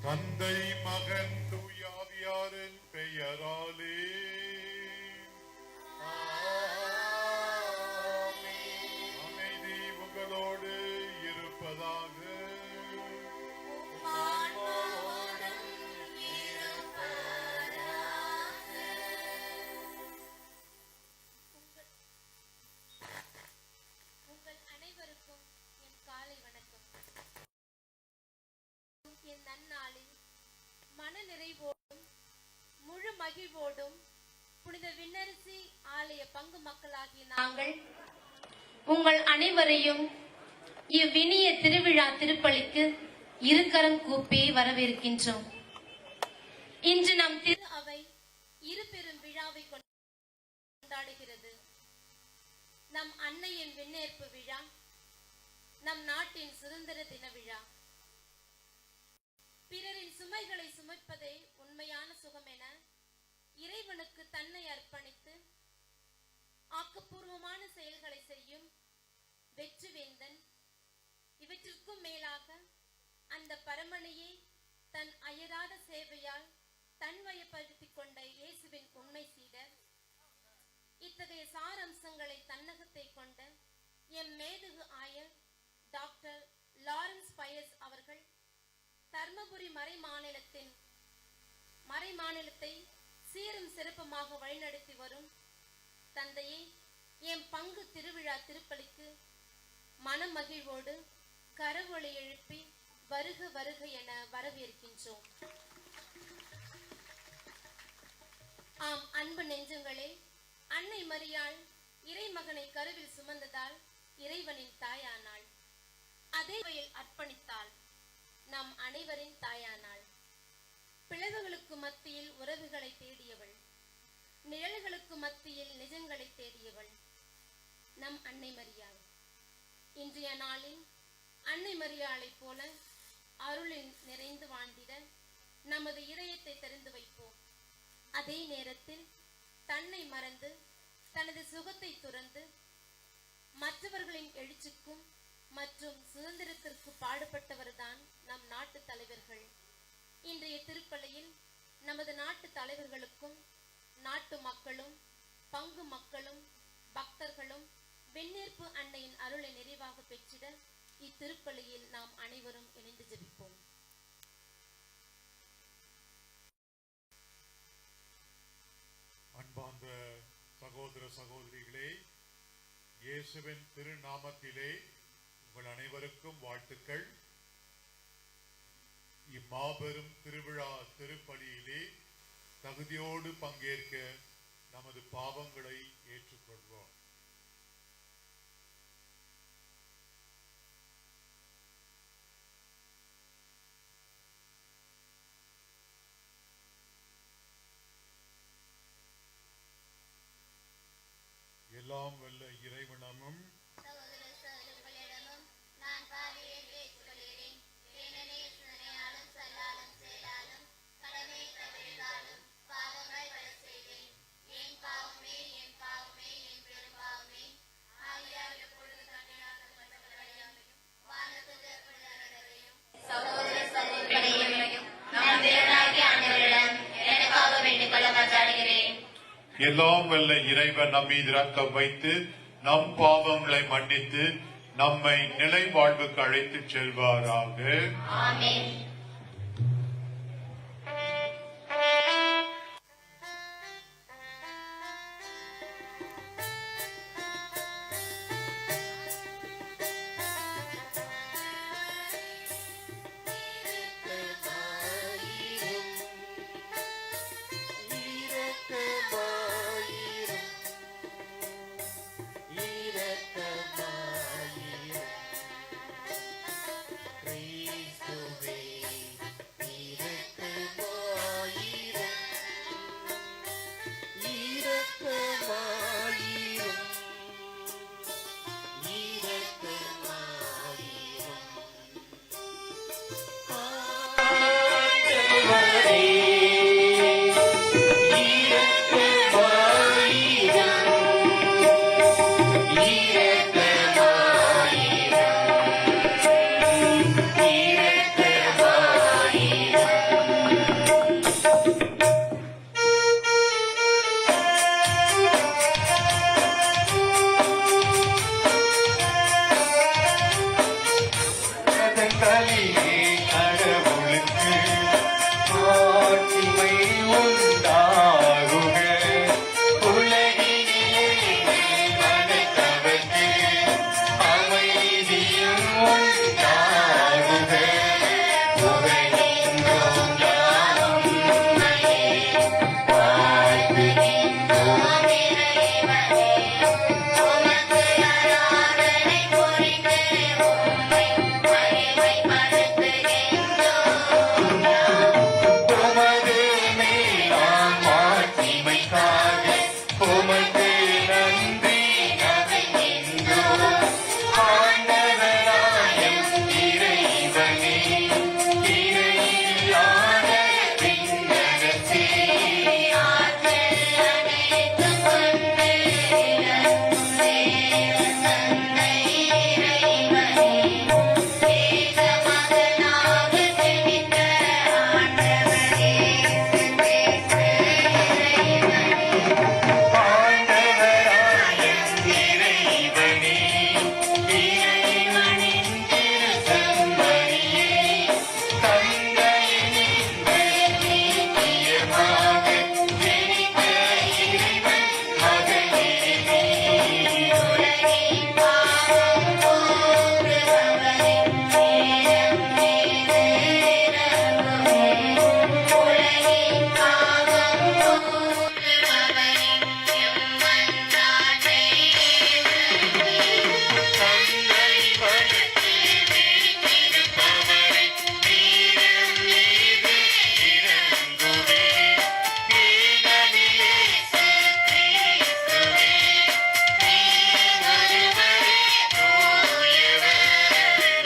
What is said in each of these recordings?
தந்தை மகன் தூயாவியாரின் பெயராலே அமைதி உங்களோடு இருப்பதாக. உங்கள் அனைவருக்கும் என் காலை வணக்கம். என் நன்னாளில் மன நிறைவோடும் முழு மகிழ்வோடும் புனித விண்ணரசி ஆலய பங்கு மக்களாகிய நாங்கள் உங்கள் அனைவரையும் இவ்வினிய திருவிழா திருப்பலிக்கு இருகரம் கூப்பி வரவேற்கின்றோம். இன்று நம் திரு அவை இரு பெரும் விழாவை கொண்டாடுகிறது. நம் அன்னையின் விண்ணேற்பு விழா, நம் நாட்டின் சுதந்திர தின விழா. பிறரின் சுமைகளை சுமப்பதே உண்மையான சுகம் என இறைவனுக்கு தன்னை அர்ப்பணித்து ஆக்கப்பூர்வமான செயல்களை செய்யும் வெற்றிவேந்தன், இவற்றிற்கும் மேலாக அந்த பரமனையே தன் அயராத சேவையால் தன்வயப்படுத்திக் கொண்ட இயேசுவின் உண்மை சீடர், இத்தகைய சாரம்சங்களை தன்னகத்தை கொண்ட எம் மேதகு ஆயர் டாக்டர் லாரன்ஸ் பயஸ் அவர்கள் தர்மபுரி மறைமாநிலத்தை சீரும் சிறப்புமாக வழிநடத்தி வரும் தந்தையை எம் பங்கு திருவிழா திருப்பலிக்கு மனமகிழ்வோடு கரவொலி எழுப்பி வருக வருக என வரவேற்கின்றோம். ஆம் அன்பு நெஞ்சங்களே, அன்னை மரியாள் இறைமகனை கருவில் சுமந்ததால் இறைவனின் தாயானாள். அதே வகையில் அர்ப்பணித்தாள். நம் அனைவரின் தாயானாள். பிளவுகளுக்கு மத்தியில் உறவுகளை தேடியவள், நிழல்களுக்கு மத்தியில் நிஜங்களை தேடியவள் நம் அன்னை மரியாள். இன்றைய நாளில் அன்னை மரியாளை போல அருளில் நிறைந்து வாழ்ந்திட நமது இதயத்தை தெரிந்து வைப்போம். அதே நேரத்தில் தன்னை மறந்து தனது சுகத்தை துறந்து மற்றவர்களின் எழுச்சிக்கும் மற்றும் சுதந்திரத்திற்கு பாடுபட்டவர்தான் நம் நாட்டு தலைவர்கள். இன்றைய திருப்பலியில் நமது நாட்டு தலைவர்களுக்கும் நாட்டு மக்களும் பங்கு மக்களும் பக்தர்களும் விண்ணேற்பு அன்னையின் அருளை நிறைவாக பெற்றிட இத்திருப்பலியில் நாம் அனைவரும் இணைந்து ஜெபிப்போம். அன்பார்ந்த சகோதர சகோதரிகளே, இயேசுவின் திருநாமத்திலே உங்கள் அனைவருக்கும் வாழ்த்துக்கள். இம்மாபெரும் திருவிழா திருப்பலியிலே தகுதியோடு பங்கேற்க நமது பாவங்களை ஏற்றுக்கொள்வோம். எல்லாம் வல்ல இறைவனமும் எல்லாம் வல்ல இறைவன் நம் மீது இரக்கம் வைத்து நம் பாவங்களை மன்னித்து நம்மை நிலை வாழ்வுக்கு அழைத்து செல்வாராக. ஆமென். Please do me. உலகங்களிலே கடவுளுக்கு ஆட்சிமை உண்டாகுக. உலகினிலே படைத்தவர்க்கு அமைதியும் உண்டாகுக. புகழ்கின்றோம் யாம் உம்மையே, வாழ்த்துகின்றோம் இறைவனே. உமக்கு ஆராதனை புரிந்து உம்மை மகிமைப்படுத்துகின்றோம். உமது மேலாம் மாட்சிமைக்காக உமக்கு நன்றி நவிழ்கின்றோம். ஆண்டவராயம் இறைவனே, இறையில்லாத விண்ணகத்தே ஆற்றல் அனைத்தும் கொண்டு இறங்கும் தேவ தந்தை இறைவனே, ஏக மகனாக ஜனித்த ஆண்டவர் இயேசு கிறிஸ்து இறைவனே. ஆண்டவராயம் இறைவனே, இறைவனின் திருச்செம்மறியே, தந்தையினின்று நித்தியமாக ஜனித்த இறைவன் மகனே நீ. உலகின் பாவம் போக்குபவரே, நேரம் மீது இறங்குமே. உலகின் பாவம் போக்குபவரே, எம் மன்றாட்டை ஏற்றருளே. தந்தை படத்தில் வீற்றிருப்பவரே, நேரம் மீது இறங்குமே. ஏனெனில் இயேசு கிறிஸ்துவே, நீர் ஒருவரே தூயவர்,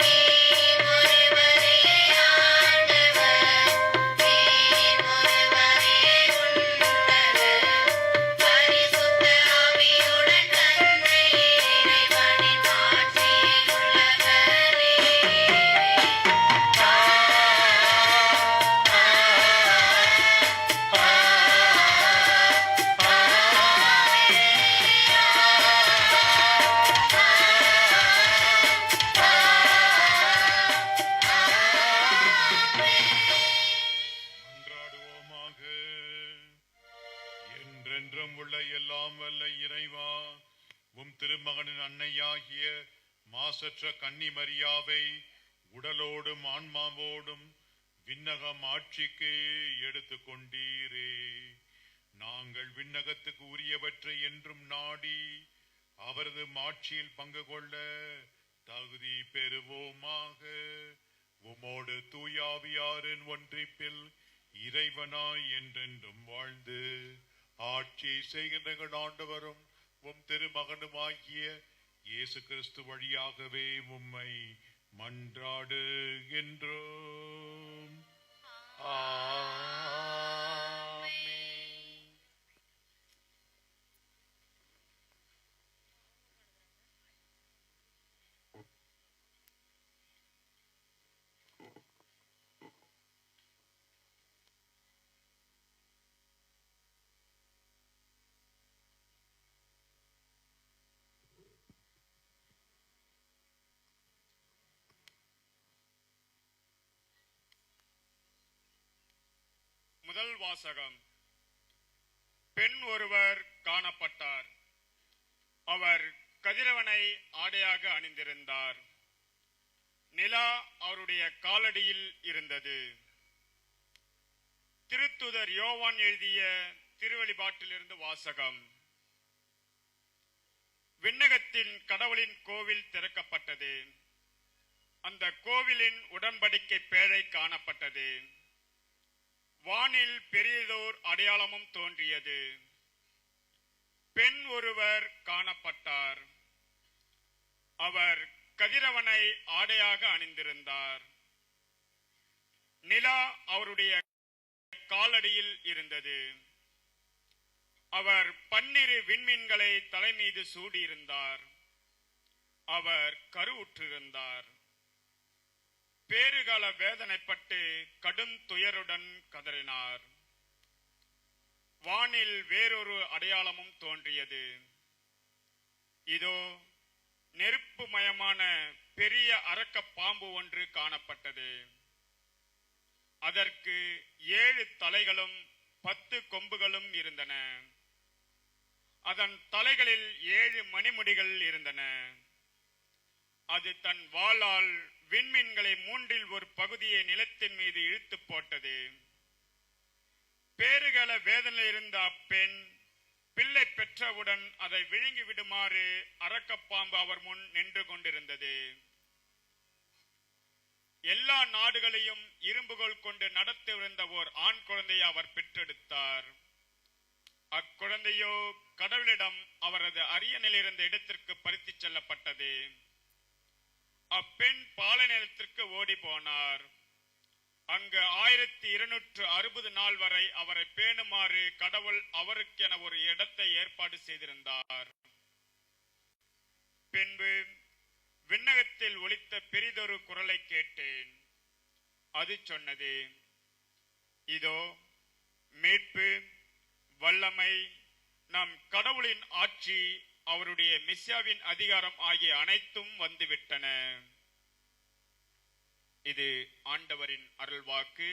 நீர் ஒருவரே ஆண்டவர், நீர் ஒருவரே உன்னதர். பரிசுத்த ஆவியுடன் தந்தை இறைவனின் ஆட்சியில் உள்ளவரே. மன்றாடுவோமாக. என்றென்றும் உள்ள எல்லாம் வல்ல இறைவா, உம் திருமகனின் அன்னையாகிய மாசற்ற கன்னி மரியாவை உடலோடும் ஆன்மாவோடும் விண்ணகம் ஆட்சிக்கு எடுத்துக் கொண்டீரே. நாங்கள் விண்ணகத்துக்கு உரியவற்றை என்றும் நாடி அவரது மாட்சியில் பங்கு கொள்ள தகுதி பெறுவோமாக. உமோடு தூயாவியாரின் ஒன்றிப்பில் இறைவனாய் என்றென்றும் வாழ்ந்து ஆட்சி செய்கின்ற ஆண்டவரும் உம் திருமகனுமாகிய இயேசு கிறிஸ்து வழியாகவே உம்மை மன்றாடுகின்றோம். ஆமென். முதல் வாசகம். பெண் ஒருவர் காணப்பட்டார். அவர் கதிரவனை ஆடையாக அணிந்திருந்தார். நிலா அவருடைய காலடியில் இருந்தது. திருத்துதர் யோவான் எழுதிய திருவெளிப்பாட்டிலிருந்து வாசகம். விண்ணகத்தின் கடவுளின் கோவில் திறக்கப்பட்டது. அந்த கோவிலின் உடன்படிக்கை பேழை காணப்பட்டது. வானில் பெரியதோர் அடையாளமும் தோன்றியது. பெண் ஒருவர் காணப்பட்டார். அவர் கதிரவனை ஆடையாக அணிந்திருந்தார். நிலா அவருடைய காலடியில் இருந்தது. அவர் 12 விண்மீன்களை தலைமீது சூடியிருந்தார். அவர் கருவுற்றிருந்தார். பேறுகால வேதனைப்பட்டு கடும் துயருடன் கதறினார். வானில் வேறொரு அடையாளமும் தோன்றியது. இதோ நெருப்புமயமான பெரிய அரக்க பாம்பு ஒன்று காணப்பட்டது. அதற்கு 7 தலைகளும் 10 கொம்புகளும் இருந்தன. அதன் தலைகளில் 7 மணிமுடிகள் இருந்தன. அது தன் வாளால் விண்மீன்களை 3இல் ஒரு பகுதியை நிலத்தின் மீது இழுத்து போட்டது. பேறுகள வேதனையில் இருந்த அப்பெண் பிள்ளை பெற்றவுடன் அதை விழுங்கி விடுமாறு அரக்கப்பாம்பு அவர் முன் நின்று கொண்டிருந்தது. எல்லா நாடுகளையும் இரும்புகோல் கொண்டு நடத்தியிருந்த ஓர் ஆண் குழந்தையை அவர் பெற்றெடுத்தார். அக்குழந்தையோ கடவுளிடம் அவரது அரியணையில் இருந்த இடத்திற்கு பறித்துச் செல்லப்பட்டது. அப்பெண் பாலை நிலத்திற்கு ஓடி போனார். அங்கு 1260 நாள் வரை அவரை பேணுமாறு கடவுள் அவருக்கென ஒரு இடத்தை ஏற்பாடு செய்திருந்தார். பின்பு விண்ணகத்தில் ஒலித்த பெரிதொரு குரலை கேட்டேன். அது சொன்னது, இதோ மீட்பு, வல்லமை, நம் கடவுளின் ஆட்சி, அவருடைய மெசியாவின் அதிகாரம் ஆகிய அனைத்தும் வந்துவிட்டன. இது ஆண்டவரின் அருள்வாக்கு.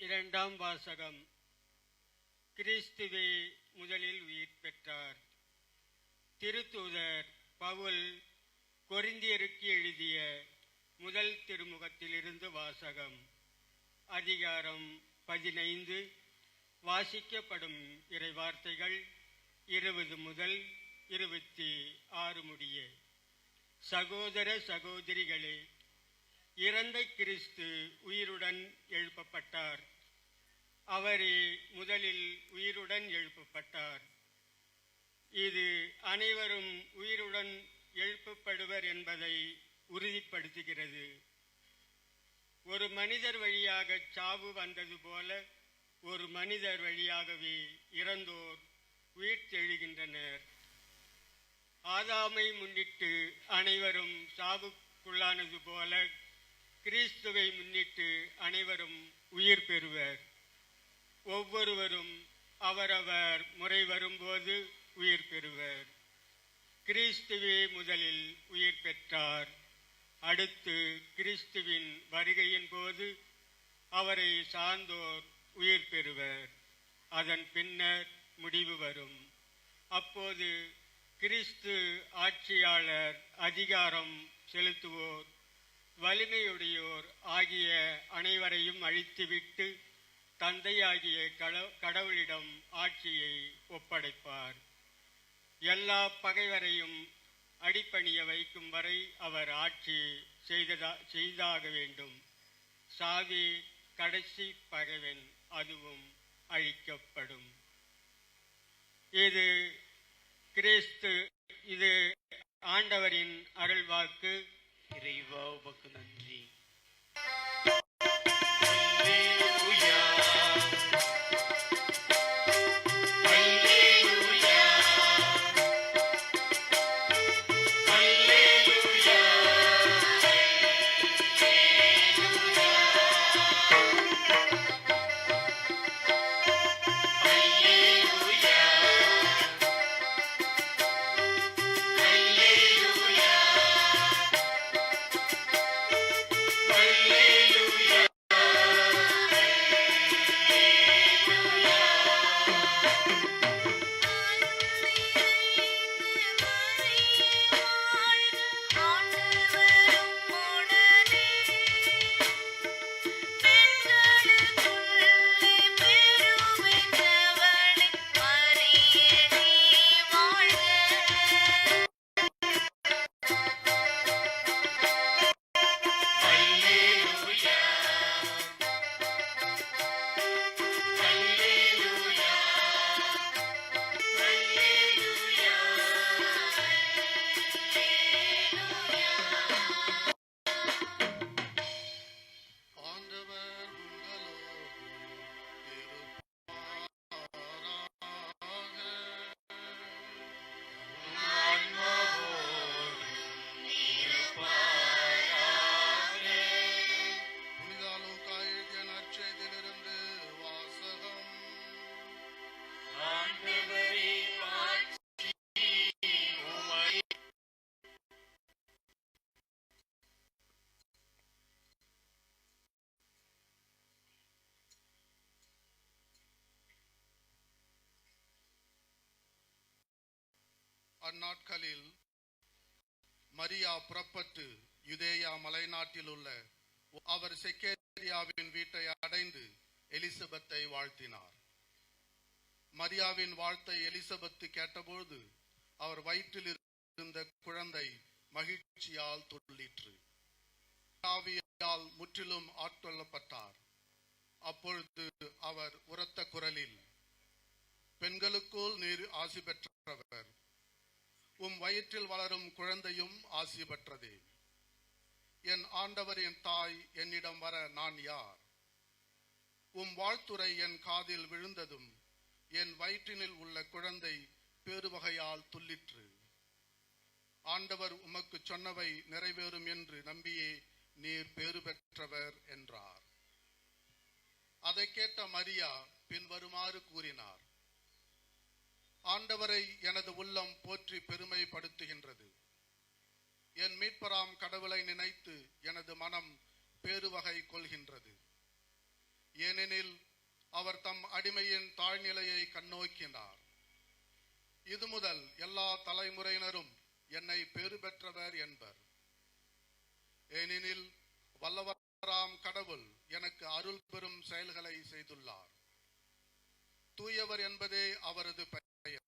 இரண்டாம் வாசகம். கிறிஸ்துவே முதலில் உயிர் பெற்றார். திருத்தூதர் பவுல் கொரிந்தியருக்கு எழுதிய முதல் திருமுகத்திலிருந்து வாசகம். அதிகாரம் 15. வாசிக்கப்படும் இறைவார்த்தைகள் 20 முதல் 26 முடிய. சகோதர சகோதரிகளே, இறந்த கிறிஸ்து உயிருடன் எழுப்பப்பட்டார். அவரே முதலில் உயிருடன் எழுப்பப்பட்டார். இது அனைவரும் உயிருடன் எழுப்பப்படுவர் என்பதை உறுதிப்படுத்துகிறது. ஒரு மனிதர் வழியாக சாவு வந்தது போல ஒரு மனிதர் வழியாகவே இறந்தோர் உயிர்த்தெழுகின்றனர். ஆதாமை முன்னிட்டு அனைவரும் சாவுக்குள்ளானது போல கிறிஸ்துவை முன்னிட்டு அனைவரும் உயிர் பெறுவர். ஒவ்வொருவரும் அவரவர் முறை வரும்போது உயிர் பெறுவர். கிறிஸ்துவே முதலில் உயிர் பெற்றார். அடுத்து கிறிஸ்துவின் வருகையின் போது அவரை சார்ந்தோர் உயிர் பெறுவர். அதன் பின்னர் முடிவு வரும். அப்போது கிறிஸ்து ஆட்சியாளர், அதிகாரம் செலுத்துவோர், வலிமையுடையோர் ஆகிய அனைவரையும் அழித்துவிட்டு தந்தையாகிய கடவுளிடம் ஆட்சியை ஒப்படைப்பார். எல்லா பகைவரையும் அடிபணிய வைக்கும் வரை அவர் ஆட்சி செய்தாக வேண்டும். சாவி கடைசி பகைவன், அதுவும் அழிக்கப்படும். இது ஆண்டவரின் அருள்வாக்கு. இறைவா உமக்கு நன்றி. அந்நாட்களில் மரியா புறப்பட்டு யூதேயா மலைநாட்டில் உள்ள அவர் செக்கேரியாவின் வீட்டை அடைந்து எலிசபெத்தை வாழ்த்தினார். மரியாவின் வாழ்த்தை எலிசபெத்து கேட்டபோது அவர் வயிற்றில் இருந்த குழந்தை மகிழ்ச்சியால் துள்ளிற்று. ஆவியால் முற்றிலும் ஆட்கொள்ளப்பட்டார். அப்பொழுது அவர் உரத்த குரலில், பெண்களுக்குள் நீர் ஆசி பெற்றவர், உம் வயிற்றில் வளரும் குழந்தையும் ஆசி பெற்றதே. என் ஆண்டவரின் தாய் என்னிடம் வர நான் யார்? உம் வாழ்த்துரை என் காதில் விழுந்ததும் என் வயிற்றினில் உள்ள குழந்தை பேருவகையால் துள்ளிற்று. ஆண்டவர் உமக்கு சொன்னவை நிறைவேறும் என்று நம்பியே நீர் பேறு பெற்றவர் என்றார். அதை கேட்ட மரியா பின்வருமாறு கூறினார்: ஆண்டவரை எனது உள்ளம் போற்றி பெருமைப்படுத்துகின்றது. என் மீட்பராம் கடவுளை நினைத்து எனது மனம் பேருவகை கொள்கின்றது. ஏனெனில் அவர் தம் அடிமையின் தாழ்நிலையை கண்ணோக்கினார். இது முதல் எல்லா தலைமுறையினரும் என்னை பேறு பெற்றவர் என்பர். ஏனெனில் வல்லவராம் கடவுள் எனக்கு அருள் பெரும் செயல்களை செய்துள்ளார். தூயவர் என்பதே அவரது பெயர்.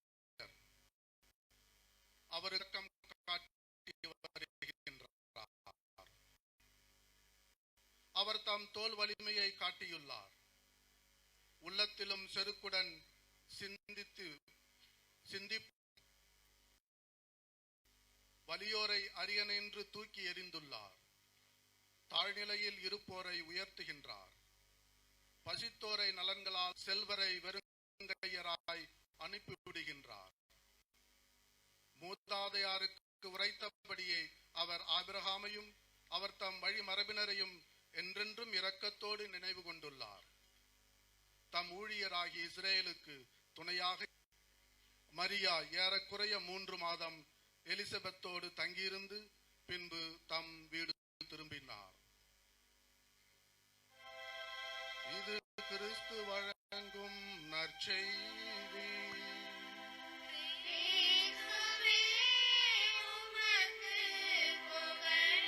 அவர் இரக்கம் காட்டி வருகின்றார். அவர் தம் தோல் வலிமையை காட்டியுள்ளார். உள்ளத்திலும் செருக்குடன் சிந்தி வலியோரை அரியணைன்று தூக்கி எறிந்துள்ளார். தாழ்நிலையில் இருப்போரை உயர்த்துகின்றார். பசித்தோரை நலன்களால் செல்வரை வெறுங்கையராய் அனுப்பிவிடுகின்றார். மூதாதையாருக்கு உரைத்தபடியே அவர் ஆபிரகாமையும் அவர் தம் வழி மரபினரையும் என்றென்றும் இரக்கத்தோடு நினைவு கொண்டுள்ளார். தம் ஊழியராகிய இஸ்ரேலுக்கு துணையாக மரியா ஏறக்குறைய 3 மாதம் எலிசபெத்தோடு தங்கியிருந்து பின்பு தம் வீடு திரும்பினார். இது கிறிஸ்து வழங்கும் நற்செய்தி. இயேசுவே உமக்கு புகழ்.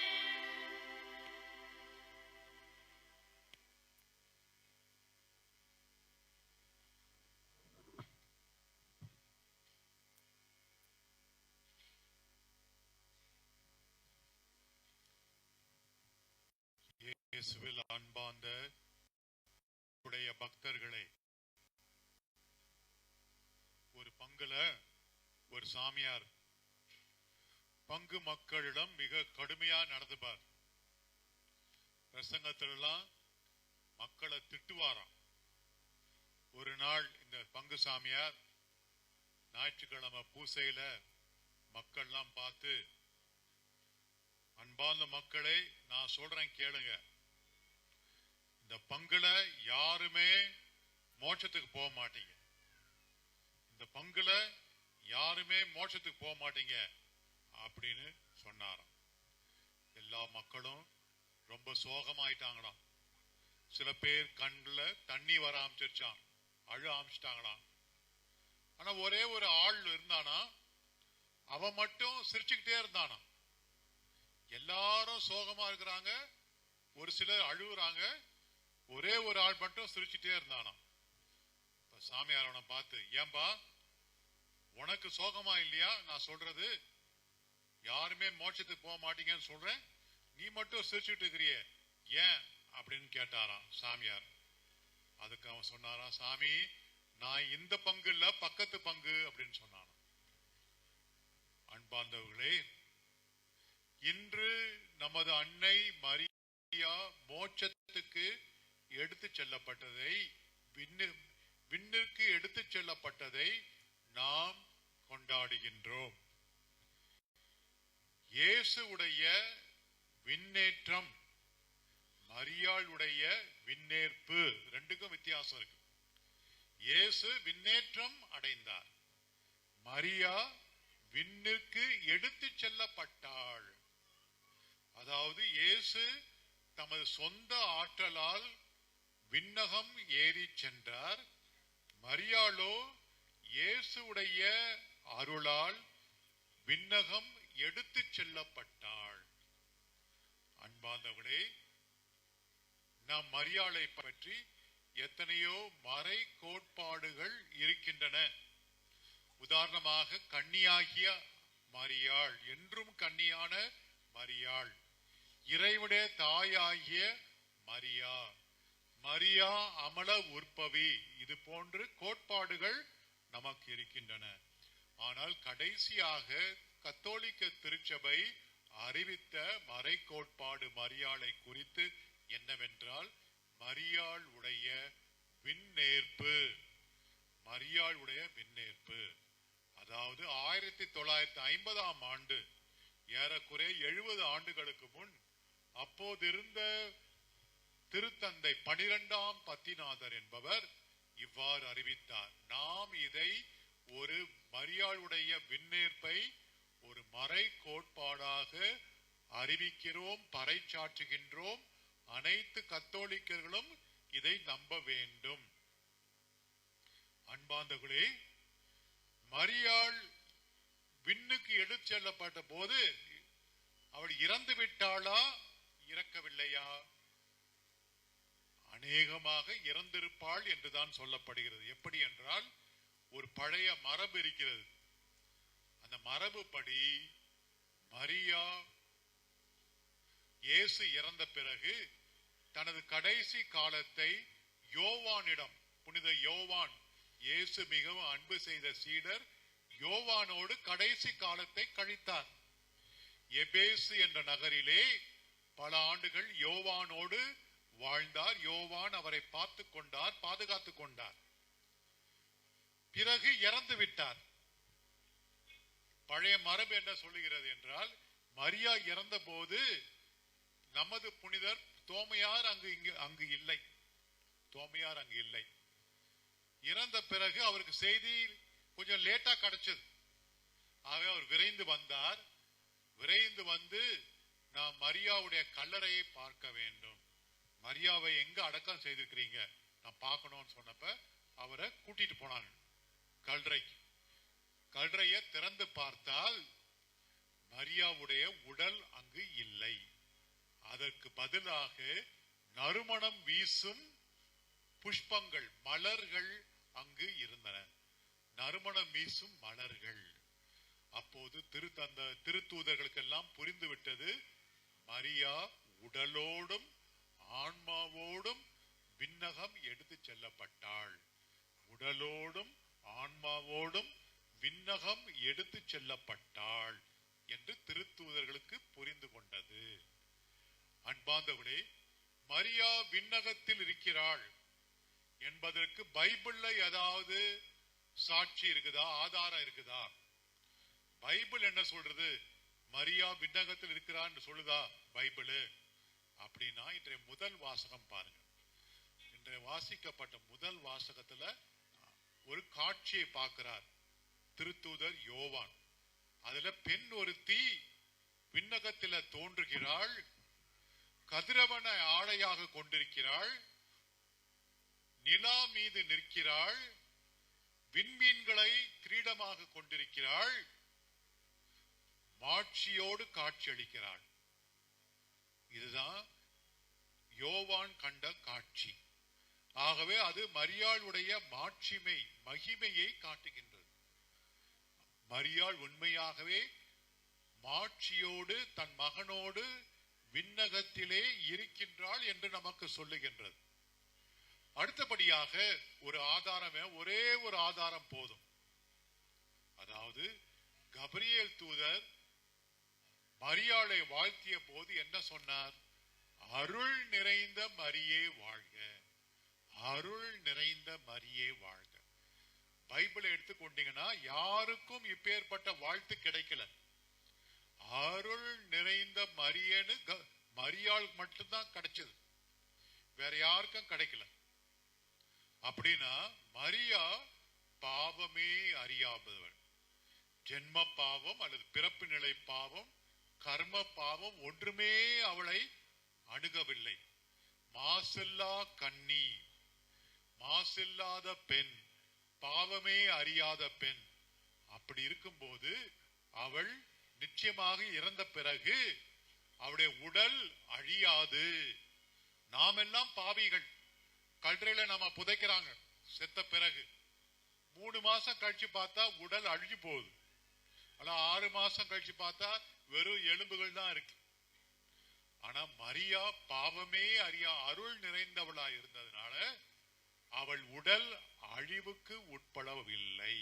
இயேசுவில் அன்பார்ந்த உடைய பக்தர்களே, ஒரு பங்குல ஒரு சாமியார் பங்கு மக்களிடம் மிக கடுமையா நடந்துப்பார். பிரசங்கத்திலாம் மக்களை திட்டுவாராம். ஒரு நாள் இந்த பங்கு சாமியார் ஞாயிற்றுக்கிழமை பூசையில மக்கள்லாம் பார்த்து, அன்பார்ந்த மக்களே, நான் சொல்றேன் கேளுங்க, இந்த பங்குல யாருமே மோட்சத்துக்கு போக மாட்டீங்க. இந்த பங்குல யாருமே மோட்சத்துக்கு போக மாட்டீங்க அப்படின்னு சொன்னாராம். எல்லா மக்களும் ரொம்ப சோகமாயிட்டாங்களாம். சில பேர் கண்ணுல தண்ணி வர ஆரம்பிச்சிருச்சான், அழ ஆரம்பிச்சிட்டாங்களாம். ஆனா ஒரே ஒரு ஆள் இருந்தானா, அவன் மட்டும் சிரிச்சுக்கிட்டே இருந்தானா. எல்லாரும் சோகமா இருக்கிறாங்க, ஒரு சிலர் அழுகுறாங்க, ஒரே ஒரு ஆள் மட்டும் சிரிச்சுட்டே இருந்தானா. சாமியார் அவனை பார்த்து, ஏன்பா உனக்கு சோகமா இல்லையா நான் சொல்றது? யாருமே மோட்சத்துக்கு போக மாட்டீங்கன்னு சொல்றேன், நீ மட்டும் சிரிச்சுட்டு இருக்கிறியே, ஏன் அப்படின்னு கேட்டாராம் சாமியார். அதுக்கு அவன் சொன்னாராம், சாமி நான் இந்த பங்கு இல்ல பக்கத்து பங்கு அப்படின்னு சொன்னான். அன்பார்ந்தவர்களே, இன்று நமது அன்னை மரியா மோட்சத்துக்கு எடுத்து செல்லப்பட்டதை, விண்ணிற்கு எடுத்து செல்லப்பட்டதை நாம் கொண்டாடுகின்றோம். இயேசுவுடைய விண்ணேற்றம், மரியாளுடைய விண்ணேற்பு, ரெண்டுக்கும் வித்தியாசம் இருக்கு. இயேசு விண்ணேற்றம் அடைந்தார், மரியா விண்ணிற்கு எடுத்து செல்லப்பட்டாள். அதாவது இயேசு தமது சொந்த ஆற்றலால் விண்ணகம் ஏறி சென்றார். மரியாளோ இயேசுடைய அருளால் விண்ணகம் எடுத்து செல்லப்பட்டாள். அன்பார்ந்தவர்களே, நாம் மரியாளை பற்றி எத்தனையோ மறை கோட்பாடுகள் இருக்கின்றன. உதாரணமாக கன்னியாகிய மரியாள், என்றும் கன்னியான மரியாள், இறைவனுடைய தாயாகிய மரியா, மரியா அமல உற்பவி, இது போன்று கோட்பாடுகள் நமக்கு இருக்கின்றன. ஆனால் கடைசியாக கத்தோலிக்க திருச்சபை அறிவித்த மறை கோட்பாடு மரியாளை குறித்து என்னவென்றால், மரியாள் உடைய விண்ணேற்பு. மரியாள் உடைய விண்ணேற்பு, அதாவது 1950ஆம் ஆண்டு, ஏறக்குறைய 70 ஆண்டுகளுக்கு முன் அப்போதிருந்த திருத்தந்தை 12ஆம் பத்திநாதர் என்பவர் இவ்வாறு அறிவித்தார். நாம் இதை ஒரு மரியாளுடைய விண்ணேற்பை ஒரு மறை கோட்பாடாக அறிவிக்கிறோம், பறைச்சாற்றுகின்றோம். அனைத்து கத்தோலிக்கர்களும் இதை நம்ப வேண்டும். அன்பாந்தகுளே, மரியாள் விண்ணுக்கு எடுத்து செல்லப்பட்ட போது அவள் இறந்து விட்டாளா, இறக்கவில்லையா? அநேகமாக இறந்திருப்பாள் என்றுதான் சொல்லப்படுகிறது. எப்படி என்றால், ஒரு பழைய மரபு இருக்கிறது. அந்த மரபுப்படி மரியா இயேசு இறந்த பிறகு தனது கடைசி காலத்தை யோவானிடம், புனித யோவான், இயேசு மிகவும் அன்பு செய்த சீடர் யோவானோடு கடைசி காலத்தை கழித்தார். எபேசு என்ற நகரிலே பல ஆண்டுகள் யோவானோடு வாழ்ந்தார். யோவான் அவரை பார்த்துக் கொண்டார், பாதுகாத்துக் கொண்டார். பிறகு இறந்து விட்டார். பழைய மரபு என்ன சொல்லுகிறது என்றால், மரியா இறந்த போது நமது புனிதர் தோமையார் அங்கு இல்லை. தோமையார் அங்கு இல்லை. இறந்த பிறகு அவருக்கு செய்தி கொஞ்சம் லேட்டா கிடைச்சது. ஆக அவர் விரைந்து வந்தார். விரைந்து வந்து, நான் மரியாவுடைய கல்லறையை பார்க்க வேண்டும், மரியாவை எங்க அடக்கம் செய்திருக்கிறீங்க, நான் பார்க்கணும்னு சொன்னப்ப அவரை கூட்டிட்டு போனாங்க கல்லறைக்கு. கல்லறையை திறந்து பார்த்தால் மரியாவுடைய உடல் அங்கு இல்லை. அதற்கு பதிலாக நறுமணம் வீசும் புஷ்பங்கள், மலர்கள் அங்கு இருந்தன. நறுமணம் வீசும் மலர்கள். அப்போது திருத்தூதர்களுக்கெல்லாம் புரிந்துவிட்டது, மரியா உடலோடும் ஆன்மாவோடும் விண்ணகம் எடுத்து செல்லப்பட்டாள். உடலோடும் ஆன்மாவோடும் விண்ணகம் எடுத்து செல்லப்பட்டாள் என்று திருத்தூதர்களுக்கு புரிந்து கொண்டது. அன்பாந்தவர்களே, மரியா விண்ணகத்தில் இருக்கிறாள் என்பதற்கு பைபிள்ல ஏதாவது சாட்சி இருக்குதா, ஆதாரம் இருக்குதா? பைபிள் என்ன சொல்றது? மரியா விண்ணகத்தில் இருக்கிறான்னு சொல்லுதா பைபிள்? அப்படின்னா இன்றைய முதல் வாசகம் பாருங்க. இன்றைய வாசிக்கப்பட்ட முதல் வாசகத்துல ஒரு காட்சியை பார்க்கிறார் திருத்தூதர் யோவான். அதுல பெண் ஒருத்தி விண்ணகத்தில தோன்றுகிறாள். கதிரவன ஆடையாக கொண்டிருக்கிறாள். நிலா மீது நிற்கிறாள். விண்மீன்களை கிரீடமாக கொண்டிருக்கிறாள். மாட்சியோடு காட்சியளிக்கிறாள். இதுதான் யோவான் கண்ட காட்சி. ஆகவே அது மரியாளுடைய மாட்சிமை, மகிமையை காட்டுகின்றது. மரியாள் உண்மையாகவே மாட்சியோடு தன் மகனோடு விண்ணகத்திலே இருக்கின்றாள் என்று நமக்கு சொல்லுகின்றது. அடுத்தபடியாக ஒரு ஆதாரம், ஒரே ஒரு ஆதாரம் போதும். அதாவது கபிரியேல் தூதர் மரியாளை வாழ்த்திய போது என்ன சொன்னார்? அருள் நிறைந்த மரியே வாழ்க, அருள் நிறைந்த மரியே வாழ்க. பைபிளை எடுத்துக்கொண்டீங்கன்னா யாருக்கும் இப்பேற்பட்ட வாழ்த்து கிடைக்கல. அருள் நிறைந்த மரியேன்னு மரியாள் மட்டும்தான் கிடைச்சது, வேற யாருக்கும் கிடைக்கல. அப்படின்னா மரியா பாவமே அறியாதவள். ஜென்ம பாவம் அல்லது பிறப்பு நிலை பாவம், கர்ம பாவம் ஒன்றுமே அவளை அணுகவில்லை. மாசில்லா கன்னி, மாசில்லாத பெண், பாவமே அறியாத பெண். அப்படி இருக்கும்போது அவள் நிச்சயமாக இறந்த பிறகு அவளுடைய உடல் அழியாது. நாம் எல்லாம் பாவிகள். கல்லறையில நாம புதைக்கிறாங்க செத்த பிறகு. 3 மாசம் கழிச்சு பார்த்தா உடல் அழிஞ்சு போகுது. ஆனா 6 மாசம் கழிச்சு பார்த்தா வெறும் எலும்புகள் தான் இருக்கு. ஆனா மரியா பாவமே அறியா அருள் நிறைந்தவளா இருந்ததுனால அவள் உடல் அழிவுக்கு உட்படவில்லை.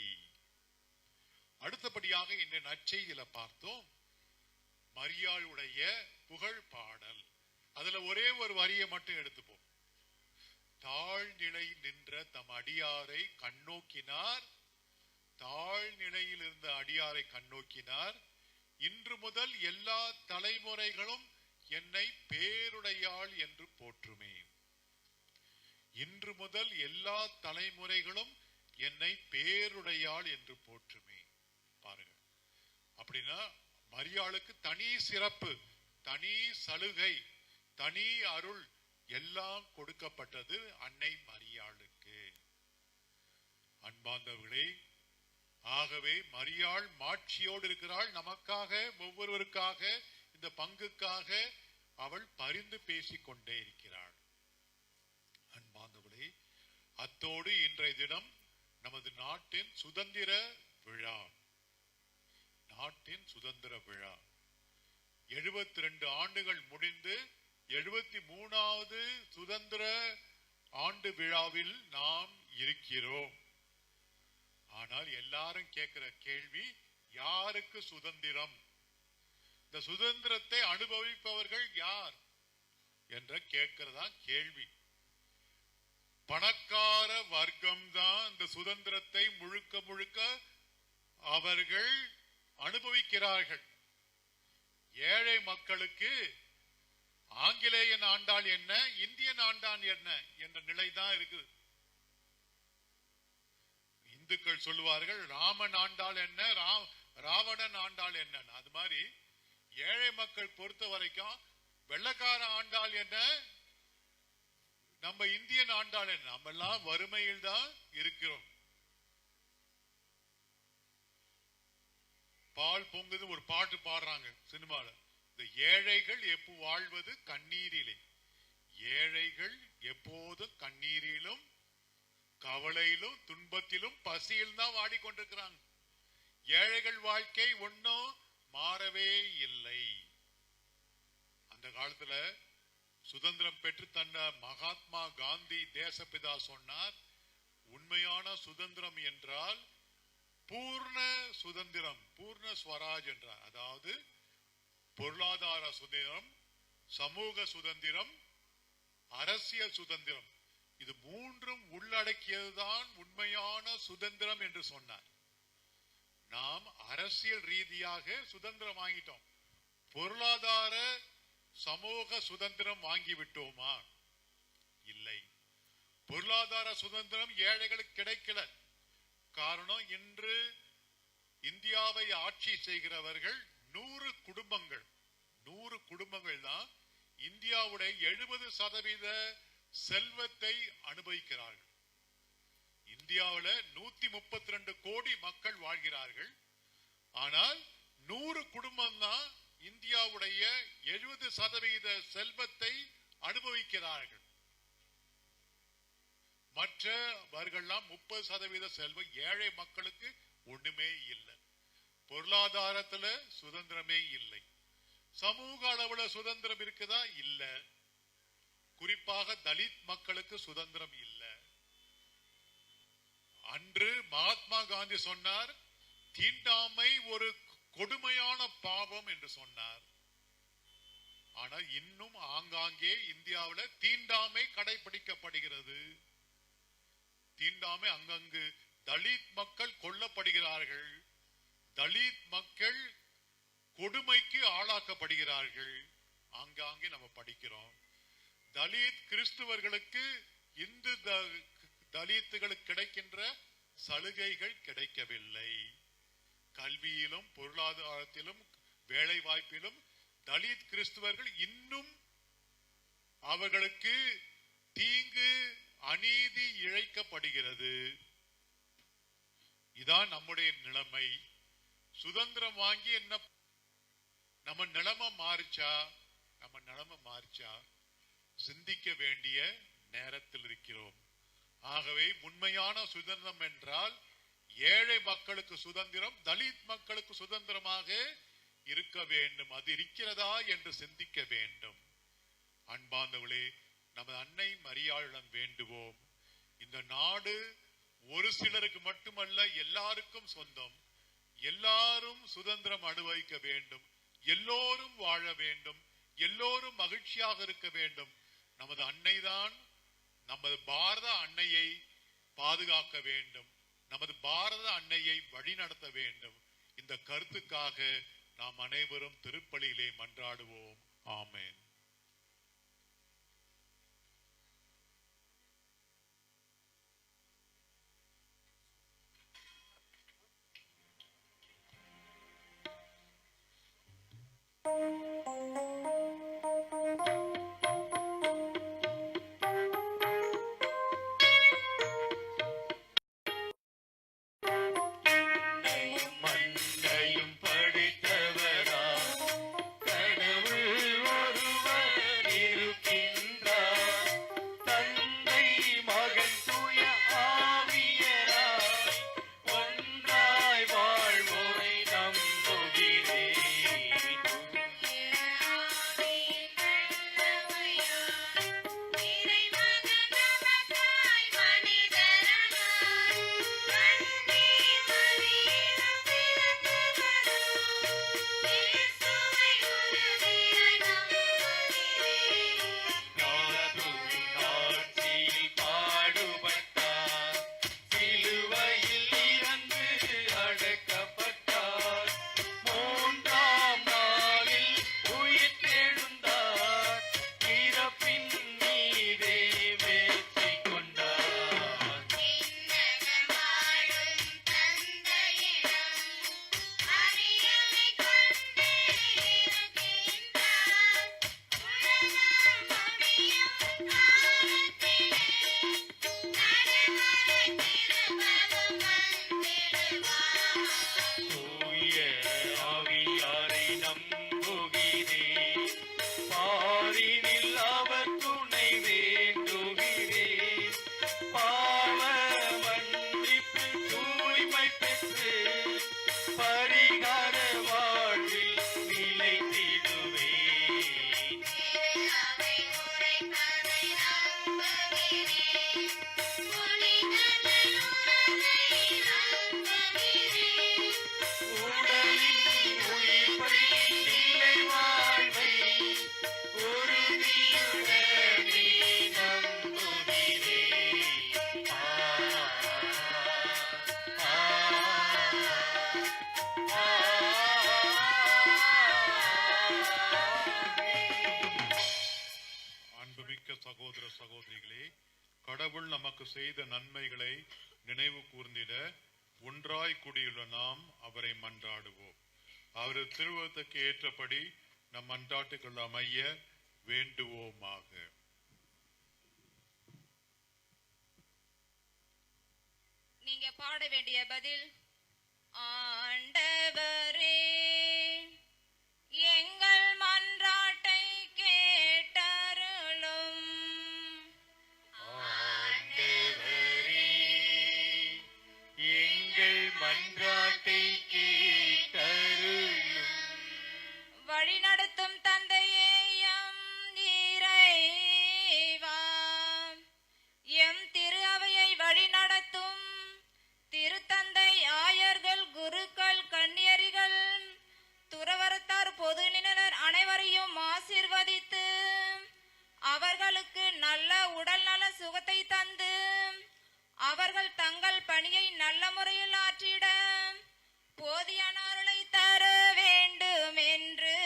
அடுத்தபடியாக இந்த நற்செய்தியில பார்த்தோம் மரியாளுடைய புகழ் பாடல். அதுல ஒரே ஒரு வரியை மட்டும் எடுத்துப்போம். தாழ்நிலை நின்ற தம் அடியாரை கண்ணோக்கினார், தாழ்நிலையில் இருந்த அடியாரை கண்ணோக்கினார். இன்று முதல் எல்லா தலைமுறைகளும் என்னை பேருடையாள் என்று போற்றுமே. இன்று முதல் எல்லா தலைமுறைகளும் என்னை பேருடையாள் என்று போற்றுமே. பாருங்க, அப்படின்னா மரியாளுக்கு தனி சிறப்பு, தனி சலுகை, தனி அருள் எல்லாம் கொடுக்கப்பட்டது அன்னை மரியாளுக்கு. அன்பார்ந்தவர்களே, ஆகவே மரியாள் மாட்சியோடு இருக்கிறாள். நமக்காக, ஒவ்வொருவருக்காக, இந்த பங்குக்காக அவள் பரிந்து பேசிக் கொண்டே இருக்கிறாள். அன்பார்ந்தவர்களே, அத்தோடு இன்றைய தினம் நமது நாட்டின் சுதந்திர விழா, நாட்டின் சுதந்திர விழா 72 ஆண்டுகள் முடிந்து 73வது சுதந்திர ஆண்டு விழாவில் நாம் இருக்கிறோம். ஆனால் எல்லாரும் கேட்கிற கேள்வி, யாருக்கு சுதந்திரம்? இந்த சுதந்திரத்தை அனுபவிப்பவர்கள் யார் என்ற கேட்கிறதா கேள்வி. பணக்கார வர்க்கம் தான் இந்த சுதந்திரத்தை முழுக்க முழுக்க அவர்கள் அனுபவிக்கிறார்கள். ஏழை மக்களுக்கு ஆங்கிலேயன் ஆண்டால் என்ன, இந்தியன் ஆண்டான் என்ன என்ற நிலைதான் இருக்குது. இந்துக்கள் சொல்லுவார்கள் ராமன் ஆண்டால் என்ன, ராவணன் ஆண்டால் என்ன. அது மாதிரி ஏழை மக்கள் பொறுத்த வரைக்கும் வெள்ளக்கார ஆண்டால் என்ன, நம்ம இந்தியன் ஆண்டால் என்ன, நம்ம எல்லாம் வறுமையில் தான் இருக்கிறோம். பால் பொங்குது ஒரு பாட்டு பாடுறாங்க சினிமால, இந்த ஏழைகள் எப்போ வாழ்வது கண்ணீரிலே, ஏழைகள் எப்போதும் கண்ணீரிலும் கவலையிலும் துன்பத்திலும் பசியில் தான் வாடிக்கொண்டிருக்கிறாங்க. ஏழைகள் வாழ்க்கை ஒன்னும் மாறவே இல்லை. அந்த காலத்துல சுதந்திரம் பெற்று தந்த மகாத்மா காந்தி தேசப்பிதா சொன்னார், உண்மையான சுதந்திரம் என்றால் பூர்ண சுதந்திரம், பூர்ண ஸ்வராஜ் என்றார். அதாவது பொருளாதார சுதந்திரம், சமூக சுதந்திரம், அரசியல் சுதந்திரம், இது மூன்றும் உள்ளடக்கியதுதான் உண்மையான சுதந்திரம் என்று சொன்னார். நாம் அரசியல் ரீதியாக சுதந்திரம் வாங்கிட்டோம், பொருளாதார சமூக சுதந்திரம் வாங்கிவிட்டோமா? இல்லை. பொருளாதார சுதந்திரம் ஏழைகளுக்கு கிடைக்கல. காரணம், இன்று இந்தியாவை ஆட்சி செய்கிறவர்கள் 100 குடும்பங்கள், 100 குடும்பங்கள் தான் இந்தியாவுடைய 70% செல்வத்தை அனுபவிக்கிறார்கள். இந்தியாவில் 132 கோடி மக்கள் வாழ்கிறார்கள். ஆனால் 100 குடும்பம் தான் இந்தியாவுடைய 70% செல்வத்தை அனுபவிக்கிறார்கள். மற்றவர்கள்லாம் 30% செல்வம். ஏழை மக்களுக்கு ஒண்ணுமே இல்லை. பொருளாதாரத்துல சுதந்திரமே இல்லை. சமூக அளவுல சுதந்திரம் இருக்குதா? இல்ல. குறிப்பாக தலித் மக்களுக்கு சுதந்திரம் இல்லை. அன்று மகாத்மா காந்தி சொன்னார், தீண்டாமை ஒரு கொடுமையான பாவம் என்று சொன்னார். ஆனால் இன்னும் ஆங்காங்கே இந்தியாவில் தீண்டாமை கடைபிடிக்கப்படுகிறது. தீண்டாமை அங்கங்கு. தலித் மக்கள் கொல்லப்படுகிறார்கள், தலித் மக்கள் கொடுமைக்கு ஆளாக்கப்படுகிறார்கள். ஆங்காங்கே நம்ம படிக்கிறோம். தலித் கிறிஸ்துவர்களுக்கு இந்து தலித்துகளுக்கு கிடைக்கின்ற சலுகைகள் கிடைக்கவில்லை. கல்வியிலும் பொருளாதாரத்திலும் வேலை வாய்ப்பிலும் தலித் கிறிஸ்துவர்கள் இன்னும் அவர்களுக்கு தீங்கு அநீதி இழைக்கப்படுகிறது. இதான் நம்முடைய நிலைமை. சுதந்திரம் வாங்கி என்ன நம்ம நிலைமை மாறிச்சா? நம்ம நிலைமை மாறிச்சா? சிந்திக்க வேண்டிய நேரத்தில் இருக்கிறோம். ஆகவே உண்மையான சுதந்திரம் என்றால் ஏழை மக்களுக்கு சுதந்திரம், தலித் மக்களுக்கு சுதந்திரமாக இருக்க வேண்டும். அது இருக்கிறதா என்று சிந்திக்க வேண்டும். அன்பார்ந்தவர்களே, நமது அன்னை மரியாளிடம் வேண்டுவோம். இந்த நாடு ஒரு சிலருக்கு மட்டுமல்ல, எல்லாருக்கும் சொந்தம். எல்லாரும் சுதந்திரம் அனுபவிக்க வேண்டும், எல்லோரும் வாழ வேண்டும், எல்லோரும் மகிழ்ச்சியாக இருக்க வேண்டும். நமது அன்னைதான், நமது பாரத அன்னையை பாதுகாக்க வேண்டும், நமது பாரத அன்னையை வழிநடத்த வேண்டும். இந்த கருத்துக்காக நாம் அனைவரும் திருப்பலியிலே மன்றாடுவோம். ஆமென். கடவுள் நமக்கு செய்த நன்மைகளை நினைவு கூர்ந்திட ஒன்றாய் கூடியுள்ள நாம் அவரை மன்றாடுவோம். அவரது திருவுளத்துக்கு ஏற்றபடி நம் மன்றாட்டுகள் அமைய வேண்டுவோமாக. நீங்க பாட வேண்டிய பதில், ஆண்டவரே எங்கள் மன்றாட்டை கேட்டருளும். ஆண்டவரே எங்கள் மன்றாட்டை கேட்டருளும். வழிநடத்தும் தந்தையே எம் இறைவா, எம் திரு அவையை வழிநடத்தும் திருத்தந்தை, ஆயர்கள், குருக்கள், கன்னியரிகள், துறவரத்தார், பொதுநிலையினர் அனைவரையும் ஆசீர்வதித்து அவர்களுக்கு நல்ல உடல் நல சுகத்தை தந்து அவர்கள் தங்கள் பணியை நல்ல முறையில் ஆற்றிட போதியான அருளை தர வேண்டும் என்று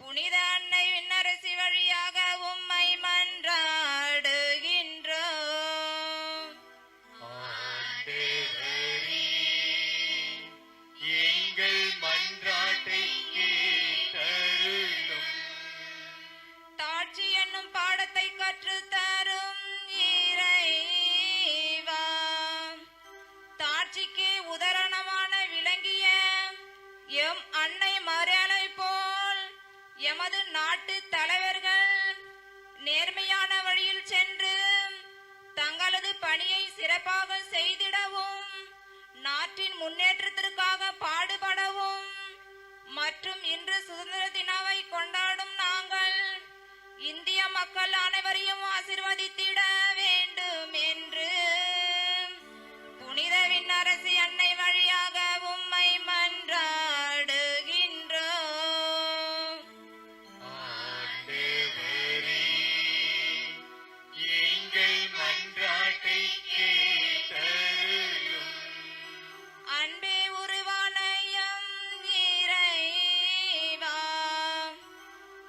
புனித அன்னை விண்ணரசி வழியாக உம்மை மன்றாடுகின்றோம். ஆண்டவரே எங்கள் மன்றாட்டை கேட்டருளும். தாட்சி என்னும் பாடத்தை கற்றுத் தரும் இறைவா, தாட்சிக்கு உதாரணமான விளங்கிய எம் அன்னை மரியாளை போல் எமது நாட்டு தலைவர்கள் நேர்மையான வழியில் சென்று தங்களது பணியை சிறப்பாக செய்திடவும் நாட்டின் முன்னேற்றத்திற்காக பாடுபடவும் மற்றும் இன்று சுதந்திர தினவை கொண்டாடும் நாங்கள் இந்திய மக்கள் அனைவரையும் ஆசீர்வதித்திட வேண்டும் என்று புனித விண்ணரசி அன்னை வழியாக உம்மை மன்றாடுகின்றோம். ஆண்டவரே எங்கள் மன்றாட்டை கேட்டருளும். அன்பே உருவான எம் இறைவா,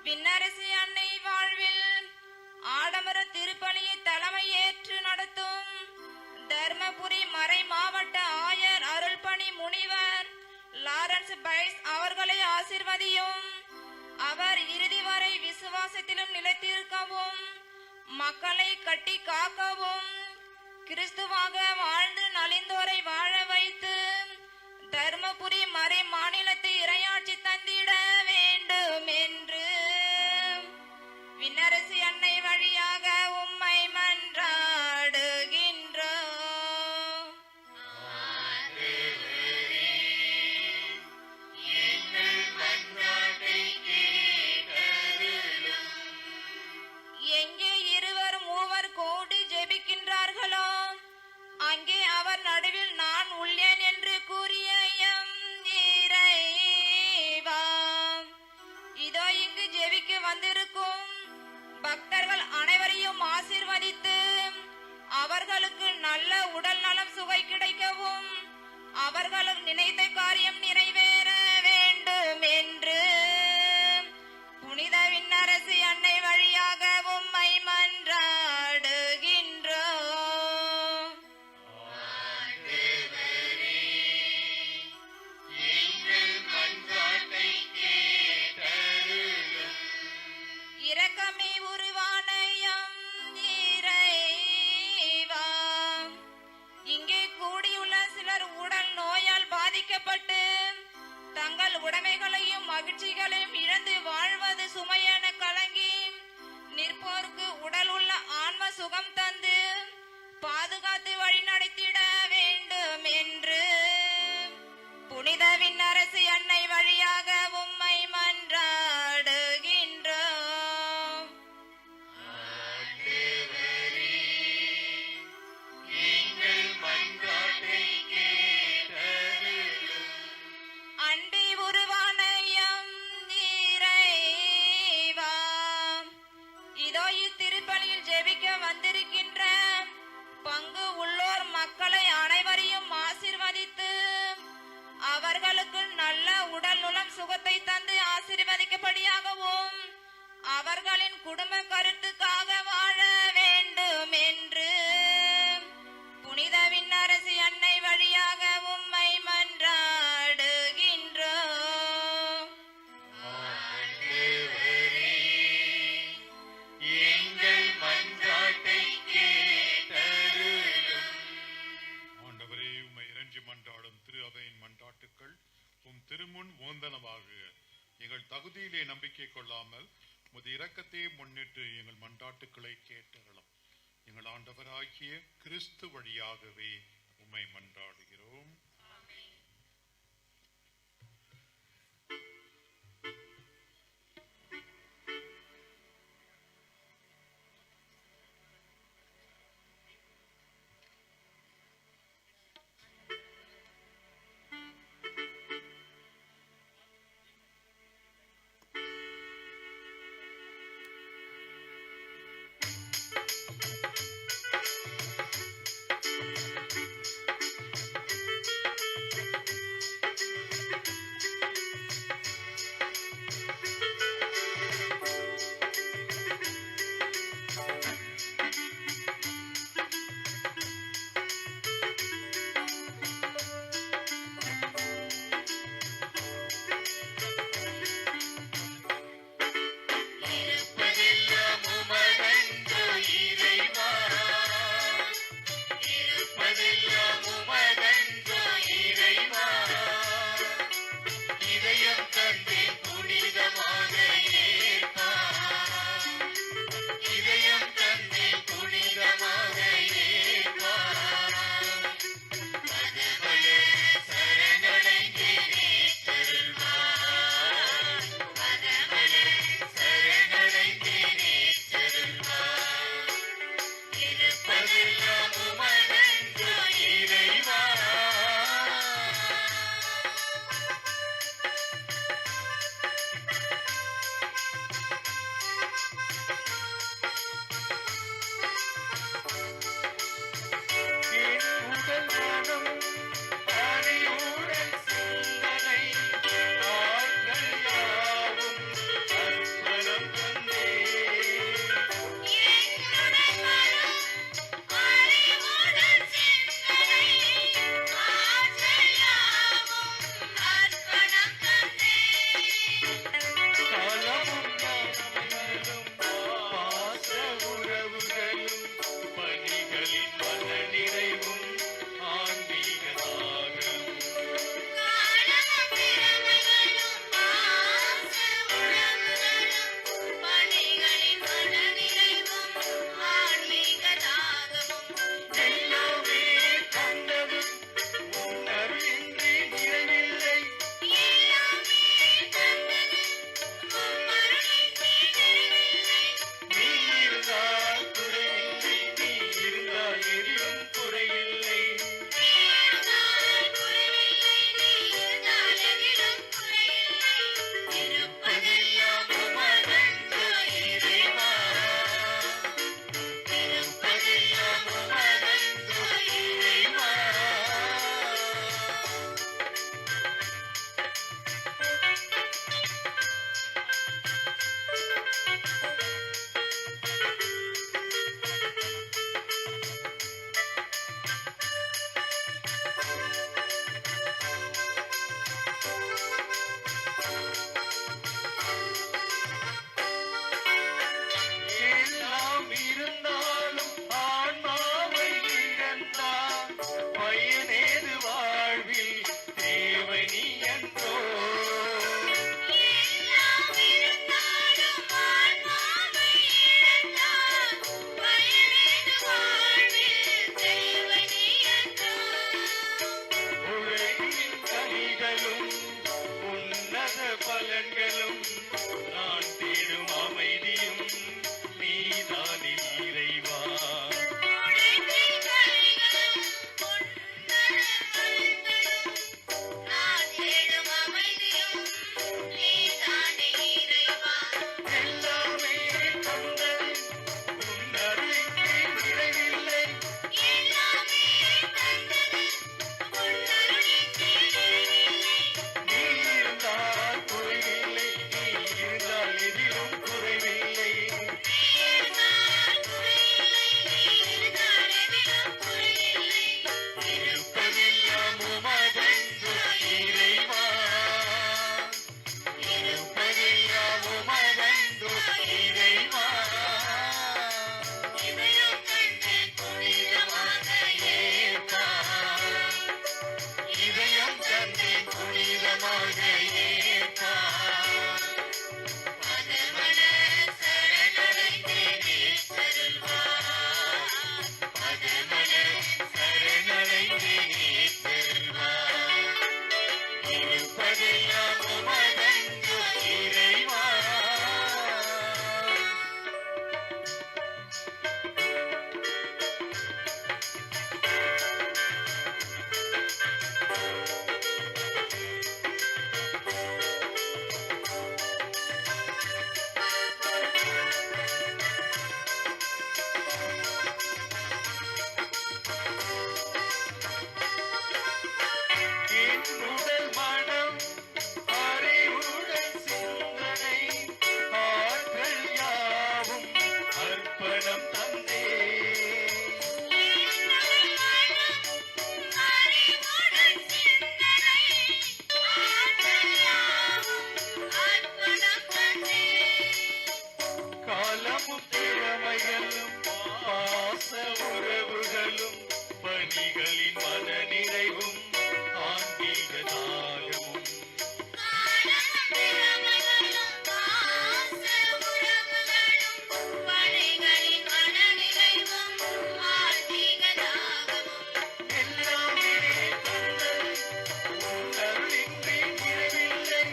விண்ணரசி அன்னை வாழ்வில் ஆடம்பர திருப்பணியை தலைமை ஏற்று நடத்தும் தர்மபுரி மறை மாவட்ட ஆயர் அருள்பணி முனிவர் லாரன்ஸ் பைஸ் அவர்களை ஆசீர்வதியும். அவர் இறுதி வரை விசுவாசத்திலும் நிலைத்திருக்கவும் மக்களை கட்டி காக்கவும் கிறிஸ்துவாக வாழ்ந்து நலிந்தோரை வாழ வைத்து தர்மபுரி மறை மாநிலத்தை இறையாட்சி தந்திட வேண்டும் என்று விண்ணரசி அன்னை வழியாக உம்மை மன்றாடுகின்றோம். ஆண்டவரே எங்கள் மன்றாட்டை கேட்டருளும். எங்கே இருவர் மூவர் கோடி ஜெபிக்கின்றார்களோ அங்கே அவர் நடுவில் நான் உள்ளேன் என்று கூறிய எம் இறைவா, இதோ இங்கு ஜெபிக்க வந்திருக்கும் பக்தர்கள் அனைவரையும் ஆசீர்வதித்து அவர்களுக்கு நல்ல உடல் நலம் சுவை கிடைக்கவும் அவர்களுக்கு நினைத்த காரியம் நிறைவேற வேண்டும் என்று புனித விண்ணரசி அன்னை வழியாக உம்மை மன்றாடுகின்றோம். ஆண்டவரே எங்கள் மன்றாட்டை கேட்டருளும். இரக்கமே உருவான எம் இறைவா, இங்கே கூடியுள்ள சிலர் உடல் நோயால் பாதிக்கப்பட்டு தங்கள் உடைமைகளையும் மகிழ்ச்சிகளையும் இழந்து வாழ்வது சுமையென கலங்கி நிற்போருக்கு உடல் உள்ள ஆன்ம சுகம் தந்து பாதுகாத்து வழி நடத்திட வேண்டும் என்று புனித விண்ணரசி அன்னை வழியாக உம்மை மன்றாடுகின்றோம். ஆண்டவரே எங்கள் மன்றாட்டை கேட்டருளும். அன்பே உருவான எம் இறைவா, இதோ இத்திருப்பலியில் ஜெபிக்க வந்திருக்கின்ற பங்கு உள்ளோர் மக்களை அனைவரையும் ஆசீர்வதித்து அவர்களுக்கு நல்ல உடல் நலம் சுகத்தை தந்து ஆசீர்வதிக்கப்படியாகவும் அவர்களின் குடும்ப கருத்துக்காக வாழ வேண்டும் என்று சொல்லிக் கொள்ளாமல் உமது இரக்கத்தை முன்னிட்டு எங்கள் மன்றாட்டுக்களை கேட்டறலாம். எங்கள் ஆண்டவராகிய கிறிஸ்து வழியாகவே உம்மை மன்றாடுகிறோம். நேரமும் திறமைகளும் பாச உறவுகளும் பணிகளின் மன நிறைவும் ஆன்மீக தாகமும் எல்லாமே தந்தது உன்னருளின்றி நிறைவில்லை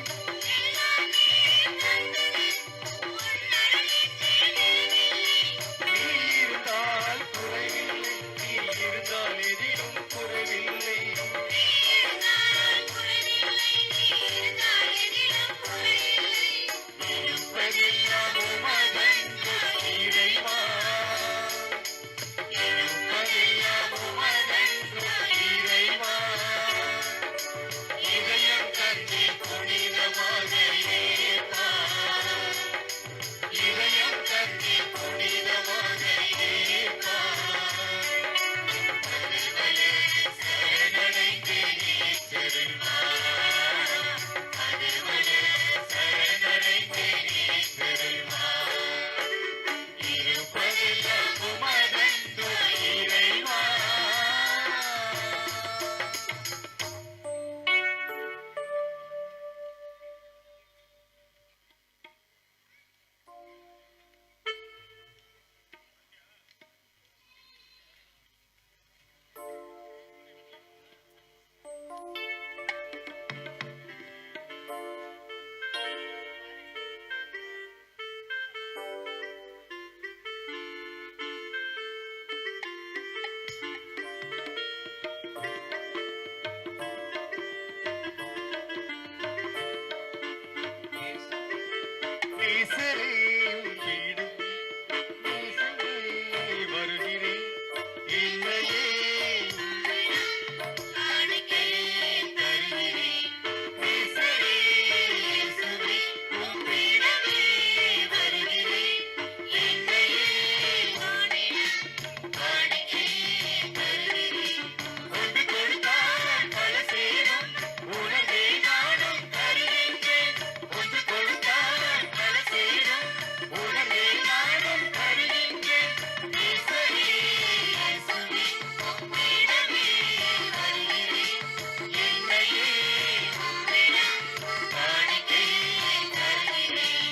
நீ இருந்தால் குறைவில்லை நீ இருந்தால் எதிலும் குறைவில்லை இருப்பதெல்லாம் உமதென்று இறைவா இருப்பதெல்லாம் உமதென்று இறைவா இதயம் தன்னை புனிதமாக ஏற்பார் இதயம் தன்னை புனிதமாக ஏற்பார் அதுவலே சரணடைந்து நீத்தருள்வார் அதுவலே சரணடைந்து நீத்தருள்வார் இருப்பதெல்லாம் உமதென்று இறைவா நேசரே உன் வீடு நேசரே வருகிறேன் என்னையே தருகிறேன் நேசரே இயேசுவே உன் வீடமே வருகிறேன் என்னையே காணிக்கை தருகிறேன் ஒன்று கொடுத்தால் பல சேரும் உணர்வே நானும் தருகின்றேன் ஒன்று கொடுத்தால் பல சேரும் உணர்வே நானும் தருகின்றேன் நேசரே இயேசுவே உம் வீடமே வருகிறேன் என்னையே காணிக்கை தருகிறேன்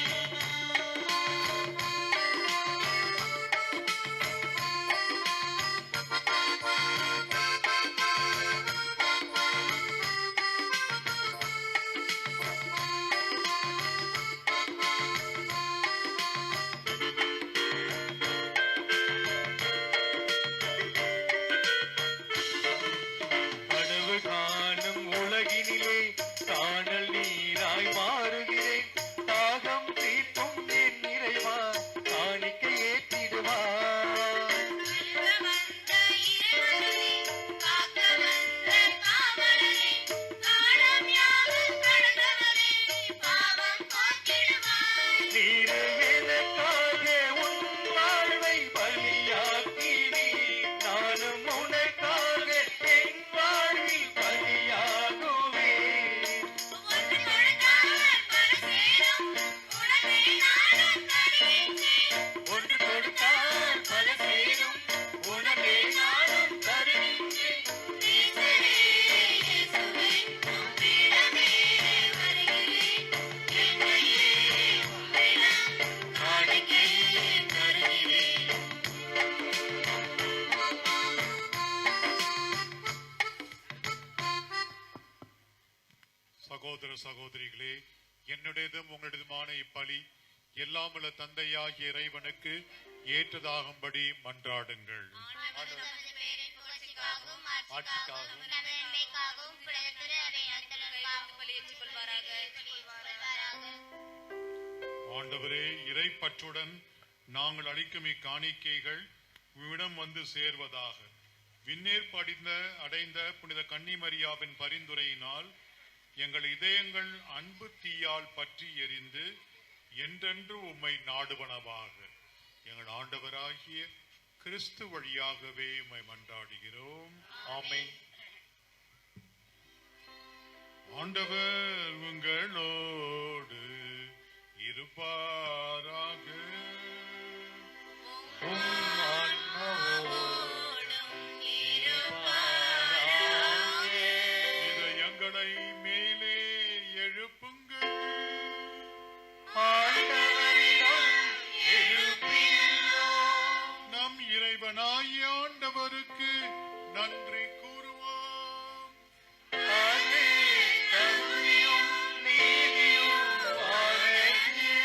கனவு காணும் உலகினிலே காணல் நீராய் மாறுகிறேன் தாகம் தீர்க்கும் என் நிறைவா காணிக்கை ஏற்றிடுவார் நீரே எனக்காக உன் வாழ்வை பலியாக்கினீர் நானும் உனக்காக என் வாழ்வில் பலியாகுவேன் ஒன்று கொடுத்தால் பல சேரும் உணவே நானும் தருகின்றேன் நேசரே இயேசுவே உம் வீடமே வருகிறேன் என்னையே உம்மிடம் காணிக்கை தருகிறேன் சகோதர சகோதரிகளே, என்னுடையதும் உங்களுடையதுமான இப்பலி எல்லாம் உள்ள தந்தையாகிய இறைவனுக்கு ஏற்றதாகும்படி மன்றாடுங்கள். ஆண்டவரே, இறைப்பற்றுடன் நாங்கள் அளிக்கும் இக்காணிக்கைகள் உம்மிடம் வந்து சேர்வதாக. விண்ணேற்பு அடைந்த புனித கன்னிமரியாவின் பரிந்துரையினால் எங்கள் இதயங்கள் அன்பு தீயால் பற்றி எரிந்து என்றென்று உம்மை நாடுவனவாக. எங்கள் ஆண்டவராகிய கிறிஸ்து வழியாகவே உம்மை மன்றாடுகிறோம். ஆமென். ஆண்டவர் உங்களோடு இருப்பாராக. தேவனாகிய ஆண்டவருக்கு நன்றி கூறுவோம். ஆமே, தகுதியும் நீதியும் ஆணையே.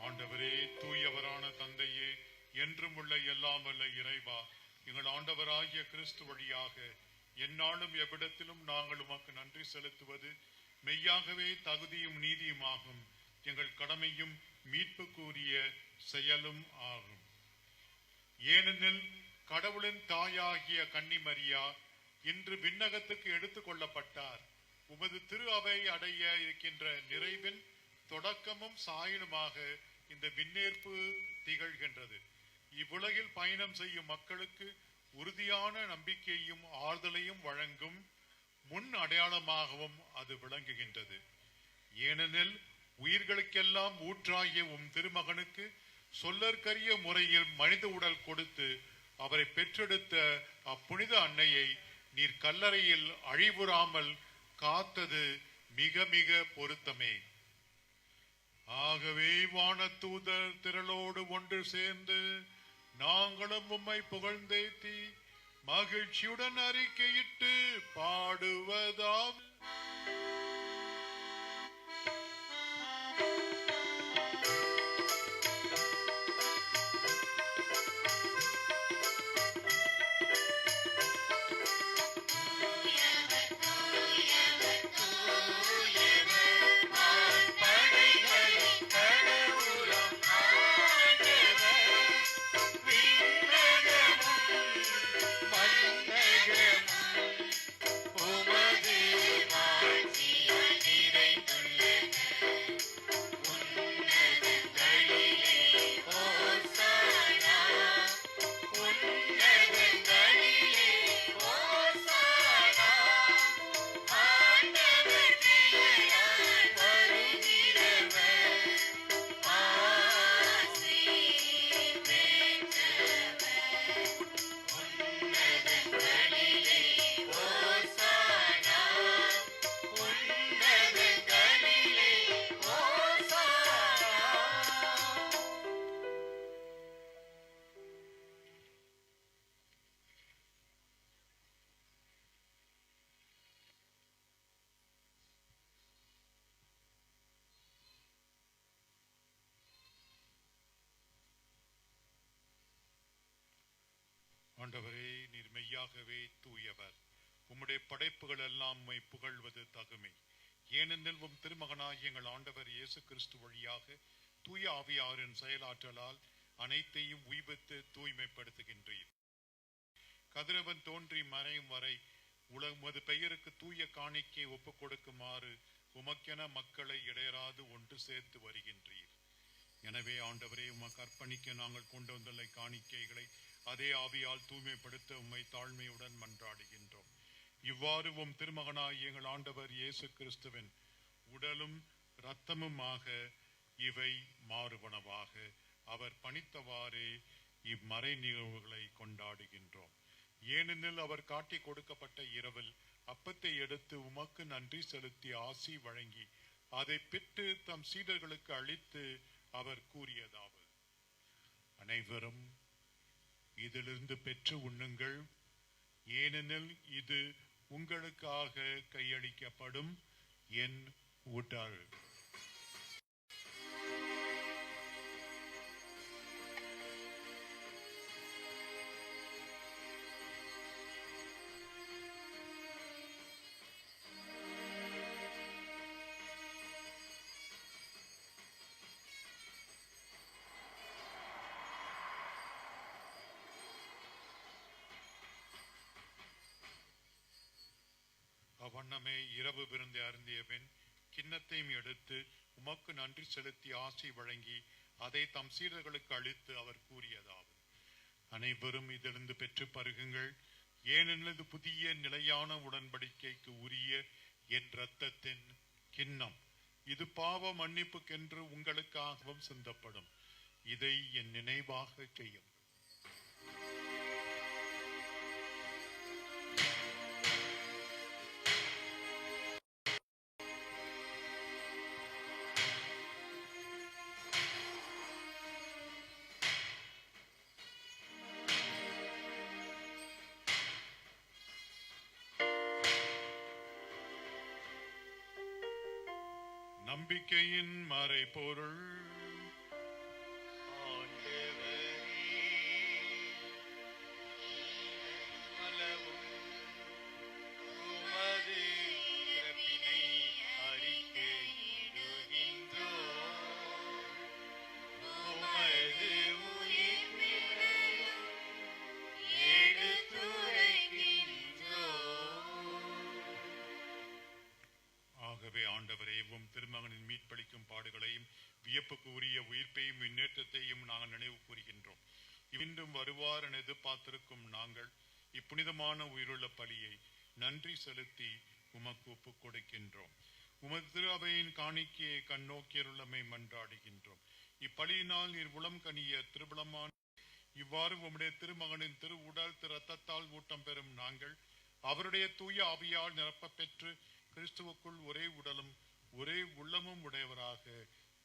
ஆண்டவரே, தூயவரான தந்தையே, என்றும் உள்ள எல்லாம் வல்ல இறைவா, எங்கள் ஆண்டவராகிய கிறிஸ்து வழியாக எந்நாளும் எவ்விடத்திலும் நாங்கள் உமக்கு நன்றி செலுத்துவது மெய்யாகவே தகுதியும் நீதியுமாகும். எங்கள் கடமையும் மீட்புக்குரிய செயலும் ஆகும். ஏனெனில் கடவுளின் தாயாகிய கன்னிமரியா இன்று விண்ணகத்துக்கு எடுத்துக் கொள்ளப்பட்டார். உமது திரு அவை அடைய இருக்கின்ற நிறைவின் தொடக்கமும் சாயலுமாக இந்த விண்ணேற்பு திகழ்கின்றது. இவ்வுலகில் பயணம் செய்யும் மக்களுக்கு உறுதியான நம்பிக்கையும் ஆறுதலையும் வழங்கும் முன் அடையாளமாகவும் அது விளங்குகின்றது. ஏனெனில் உயிர்களுக்கெல்லாம் ஊற்றாகிய உம் திருமகனுக்கு சொல்லற்கரிய முறையில் மனித உடல் கொடுத்து அவரை பெற்றெடுத்த அப்புனித அன்னையை நீர் கல்லறையில் அழிவுறாமல் காத்தது மிக மிக பொருத்தமே. ஆகவே வானதூதர் திரளோடு ஒன்று சேர்ந்து நாங்களும் உம்மை புகழ்ந்தேத்தி மகிழ்ச்சியுடன் அறிக்கையிட்டு பாடுவதாம். ஆண்டவரே, நீர் மெய்யாகவே தூயவர். உம்முடைய படைப்புகள் எல்லாம் உம்மை புகழ்வது தகுமை. ஏனெனில் உம் திருமகனாகிய எங்கள் ஆண்டவர் இயேசு கிறிஸ்து வழியாக தூய ஆவியாரின் செயலாற்றலால் அனைத்தையும் உய்வித்து தூய்மைப்படுத்துகின்றீர். கதிரவன் தோன்றி மறையும் வரை உமது பெயருக்கு தூய காணிக்கை ஒப்புக் கொடுக்குமாறு உமக்கென மக்களை இடையராது ஒன்று சேர்த்து வருகின்றீர். எனவே ஆண்டவரே, உமக்கு அர்ப்பணிக்க நாங்கள் கொண்டு வந்துள்ள காணிக்கைகளை அதே ஆவியால் தூய்மைப்படுத்த உம்மை தாழ்மையுடன் மன்றாடுகின்றோம். இவ்வாறு உம் திருமகனாய் எங்கள் ஆண்டவர் இயேசு கிறிஸ்துவின் உடலும் இரத்தமுமாக இவை மாறுவனவாக அவர் பணித்தவாறே இம்மறை நிகழ்வுகளை கொண்டாடுகின்றோம். ஏனெனில் அவர் காட்டிக் கொடுக்கப்பட்ட இரவில் அப்பத்தை எடுத்து உமக்கு நன்றி செலுத்தி ஆசி வழங்கி அதை பெற்று தம் சீடர்களுக்கு அளித்து அவர் கூறியதாவது: அனைவரும் இதிலிருந்து பெற்று உண்ணுங்கள், ஏனெனில் இது உங்களுக்காக கையளிக்கப்படும் என் உடல். அவ்வண்ணமே இரவு விருந்தை அருந்திய பின் கிண்ணத்தையும் எடுத்து உமக்கு நன்றி செலுத்தி ஆசி வழங்கி அதை தம் சீடர்களுக்கு அளித்து அவர் கூறியதாவது: அனைவரும் இதிலிருந்து பெற்று பருகுங்கள், ஏனெனில் இது புதிய நிலையான உடன்படிக்கைக்கு உரிய என் இரத்தத்தின் கிண்ணம். இது பாவ மன்னிப்புக்கென்று உங்களுக்காகவும் சிந்தப்படும். இதை என் நினைவாக செய்யும். நம்பிக்கையின் மறைபொருள். ஆகவே ஆண்டவரே, உம் திருமகனின் மீட்பளிக்கும் பாடுகளையும் வியப்புக்கு உரிய உயிர்ப்பையும் முன்னேற்றத்தையும் நாங்கள் நினைவு கூறுகின்றோம். இன்றும் வருவார் என எதிர்பார்த்திருக்கும் நாங்கள் இப்புனிதமான உயிருள்ள பலியை நன்றி செலுத்தி உமக்கு ஒப்புக் கொடுக்கின்றோம். உமது திரு அவையின் காணிக்கையை கண்ணோக்கியருள்ளமை மன்றாடுகின்றோம். இப்பலியினால் நீர் உளம் கனிய திருவிழமான இவ்வாறு உம்முடைய திருமகனின் திரு உடல் திரு ரத்தத்தால் ஊட்டம் பெறும் நாங்கள் அவருடைய தூய ஆவியால் நிரப்ப பெற்று கிறிஸ்துவுக்குள் ஒரே உடலும் ஒரே உள்ளமும் உடையவராக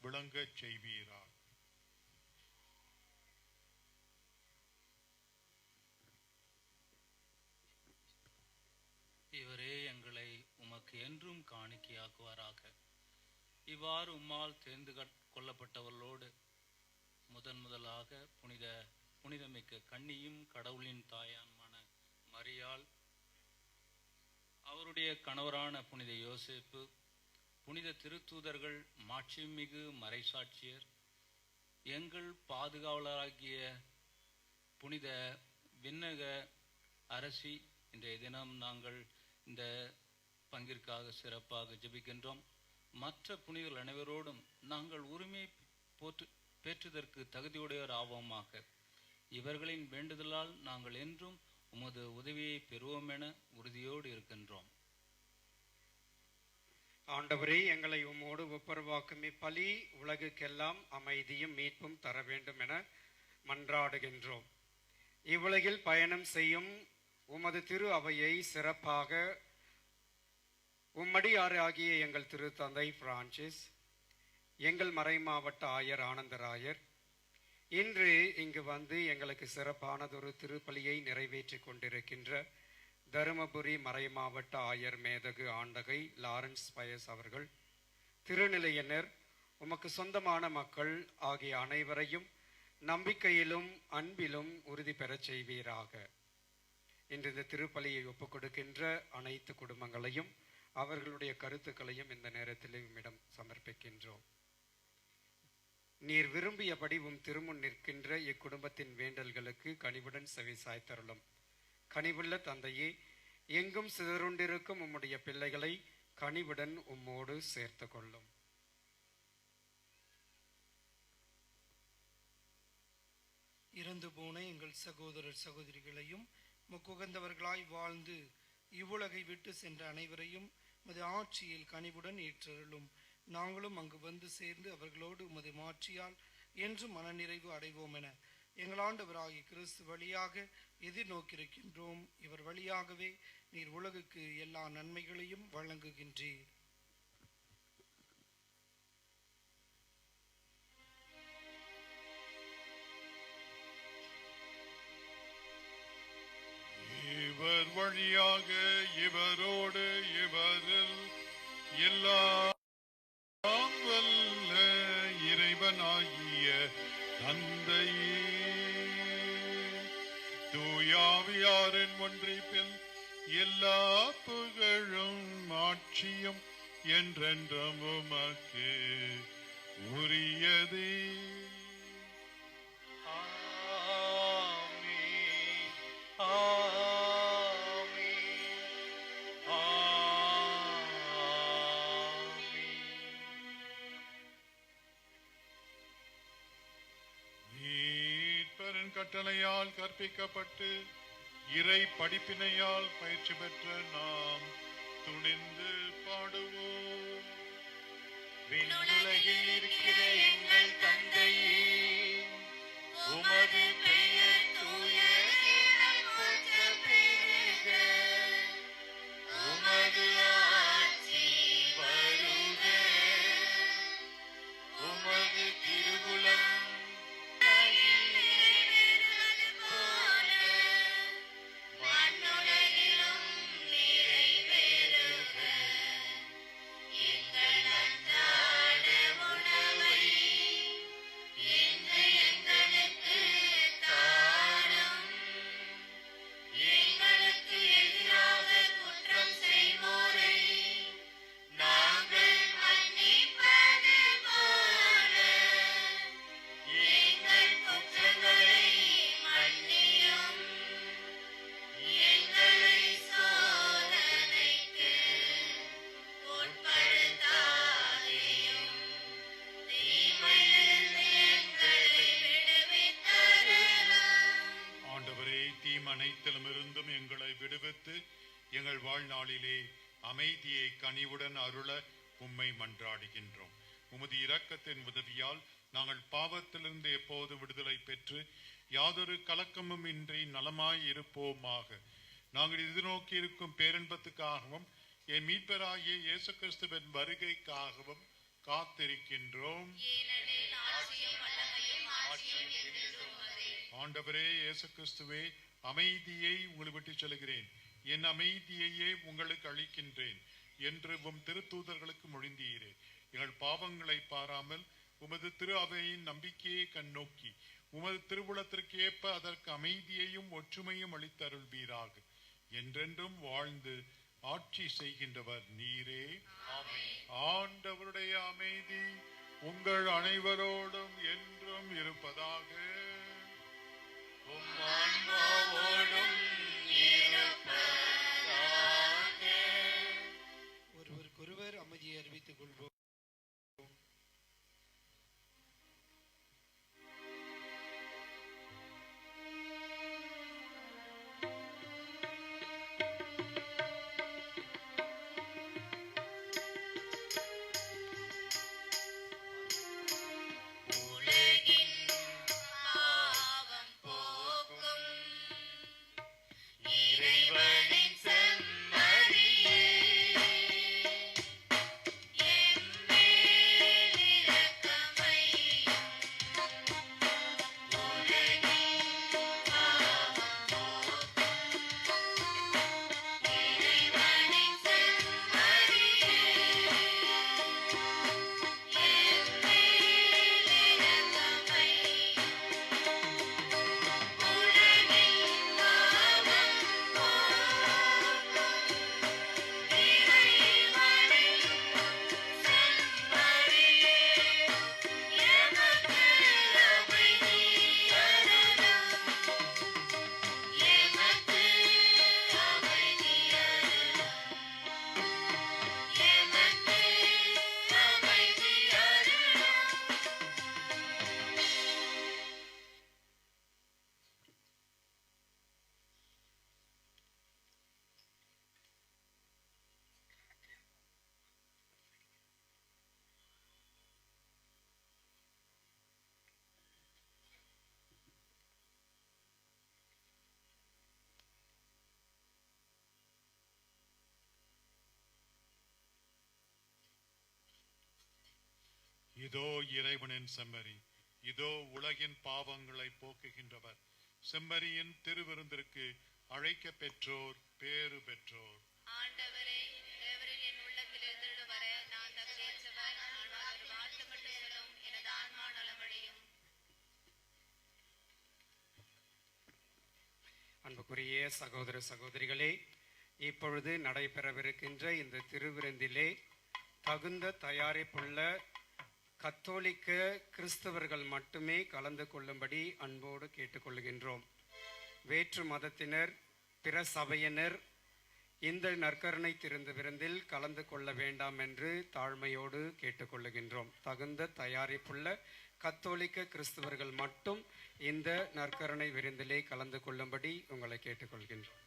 விளங்கச் செய்வீரார். இவரே எங்களை உமக்கு என்றும் காணிக்கையாக்குவாராக. இவ்வாறு உம்மால் தேர்ந்து கொள்ளப்பட்டவர்களோடு முதலாக புனிதமிக்க கன்னியும் கடவுளின் தாயான்மான மரியாள், அவருடைய கணவரான புனித யோசேப்பு, புனித திருத்தூதர்கள், மாட்சிமிகு மறைசாட்சியர், எங்கள் பாதுகாவலராகிய புனித விண்ணக அரசி, இன்றைய தினம் நாங்கள் இந்த பங்கிற்காக சிறப்பாக ஜெபிக்கின்றோம். மற்ற புனிதர்கள் அனைவரோடும் நாங்கள் உரிமை பெற்றுதற்கு தகுதியுடையோர் ஆவோமாக. இவர்களின் வேண்டுதலால் நாங்கள் என்றும் உமது உதவியை பெறுவோம் என உறுதியோடு இருக்கின்றோம். ஆண்டவரே, எங்களை உம்மோடு ஒப்புரவாக்கும் இப்பலி உலகுக்கெல்லாம் அமைதியும் மீட்பும் தர வேண்டும் என மன்றாடுகின்றோம். இவ்வுலகில் பயணம் செய்யும் உமது திரு அவையை சிறப்பாக உம்மடியாறு ஆகிய எங்கள் திரு தந்தை பிரான்சிஸ், எங்கள் மறைமாவட்ட ஆயர் ஆனந்தராயர் இன்று இங்கு வந்து எங்களுக்கு சிறப்பானதொரு திருப்பலியை நிறைவேற்றி கொண்டிருக்கின்ற தருமபுரி மறைமாவட்ட ஆயர் மேதகு ஆண்டகை லாரன்ஸ் பயஸ் அவர்கள், திருநிலையினர், உமக்கு சொந்தமான மக்கள் ஆகிய அனைவரையும் நம்பிக்கையிலும் அன்பிலும் உறுதி பெறச் செய்வீராக. இன்று இந்த திருப்பலியை ஒப்புக் கொடுக்கின்ற அனைத்து குடும்பங்களையும் அவர்களுடைய கருத்துக்களையும் இந்த நேரத்தில் உம்மிடம் சமர்ப்பிக்கின்றோம். நீர் விரும்பியபடி உம் திருமுன் நிற்கின்ற இக்குடும்பத்தின் வேண்டல்களுக்கு கனிவுடன் செவி சாய்த்தருளும். கனிவுள்ள தந்தையே, எங்கும் சிதறுண்டிருக்கும் உம்முடைய பிள்ளைகளை கனிவுடன் உம்மோடு சேர்த்து கொள்ளும். இறந்து போன எங்கள் சகோதரர் சகோதரிகளையும் முக்குகந்தவர்களாய் வாழ்ந்து இவ்வுலகை விட்டு சென்ற அனைவரையும் உமது ஆட்சியில் கனிவுடன் ஏற்றருளும். நாங்களும் அங்கு வந்து சேர்ந்து அவர்களோடு உமது மாட்சியால் என்றும் மனநிறைவு அடைவோம் என எங்கள் ஆண்டவராகிய கிறிஸ்து வழியாக எதிர்நோக்கியிருக்கின்றோம். இவர் வழியாகவே நீர் உலகுக்கு எல்லா நன்மைகளையும் வழங்குகின்றீர். இவர் வழியாக இவரோடு இவரில் எல்லாம் வல்ல இறைவனாகிய தந்தையே, தூயாவியாரின் ஒன்றிப்பில் எல்லா புகழும் ஆட்சியும் என்றென்றும் உமக்கு உரியதே. கட்டளையால் கற்பிக்கப்பட்டு இறை படிப்பினையால் பயிற்சி பெற்ற நாம் துணிந்து பாடுவோம். விண்ணுலகில் இருக்கிற எங்கள் தந்தையே, உமது பெயர் தூயது என போற்றப் பெறுக. உமது ஆட்சி வருக. உமது திருவுளம் நிறைவேறுக. எங்கள் அன்றாட நின்றும் எங்களை விடுவித்து எங்கள் வாழ்நாளிலே அமைதியை கனிவுடன் அருள உம்மை மன்றாடுகின்றோம். உமது இரக்கத்தின் உதவியால் நாங்கள் பாவத்திலிருந்து எப்போது விடுதலை பெற்று யாதொரு கலக்கமும் இன்றி நலமாய் இருப்போமாக. நாங்கள் எதிர்நோக்கி இருக்கும் பேரன்பத்துக்காகவும் என் மீட்பராகிய இயேசு கிறிஸ்துவின் வருகைக்காகவும் காத்திருக்கின்றோம். ஆண்டவரே இயேசு கிறிஸ்துவே, அமைதியை உங்களுக்கு விட்டு செல்கிறேன், என் அமைதியையே உங்களுக்கு அளிக்கின்றேன் என்று உம் திருத்தூதர்களுக்கு மொழிந்தீரே. எங்கள் பாவங்களை பாராமல் உமது திரு அவையின் நம்பிக்கையை கண்ணோக்கி உமது திருவுளத்திற்கு ஏற்ப அதற்கு அமைதியையும் ஒற்றுமையும் அளித்தருள்வீராக. என்றென்றும் வாழ்ந்து ஆட்சி செய்கின்றவர் நீரே. ஆண்டவருடைய அமைதி உங்கள் அனைவரோடும் என்றும் இருப்பதாக. உம் ஆன்மாவோடும் இருப்பதாக. ஒருவருக்கொருவர் அமைதியை அறிவித்துக் கொள்வோம். உலகின் பாவம் போக்கும் இறைவனின் செம்மறியே, எம்மேல் இரக்கம் வையும். உலகின் பாவம் போக்கும் இறைவனின் செம்மறியே, இதோ இறைவனின் செம்மறி, இதோ உலகின் பாவங்களை போக்குகின்றவர். செம்மறியின் திருவிருந்திற்கு அழைக்க பெற்றோர் பேறு பெற்றோர். ஆண்டவரே, தேவரில் என் உள்ளத்தில் எழுந்திடு வர நான் தகுதியற்றவர். ஆனால் ஒரு வார்த்தை மட்டும் சொல்லும், எனது ஆன்மா நலமடையும். அன்புக்குரிய சகோதர சகோதரிகளே, இப்பொழுது நடைபெறவிருக்கின்ற இந்த திருவிருந்திலே தகுந்த தயாரிப்புள்ள கத்தோலிக்க கிறிஸ்தவர்கள் மட்டுமே கலந்து கொள்ளும்படி அன்போடு கேட்டுக்கொள்கின்றோம். வேற்று மதத்தினர், பிற சபையினர் இந்த நற்கருணை விருந்தில் கலந்து கொள்ள வேண்டாம் என்று தாழ்மையோடு கேட்டுக்கொள்ளுகின்றோம். தகுந்த தயாரிப்புள்ள கத்தோலிக்க கிறிஸ்தவர்கள் மட்டும் இந்த நற்கருணை விருந்திலே கலந்து கொள்ளும்படி உங்களை கேட்டுக்கொள்கின்றோம்.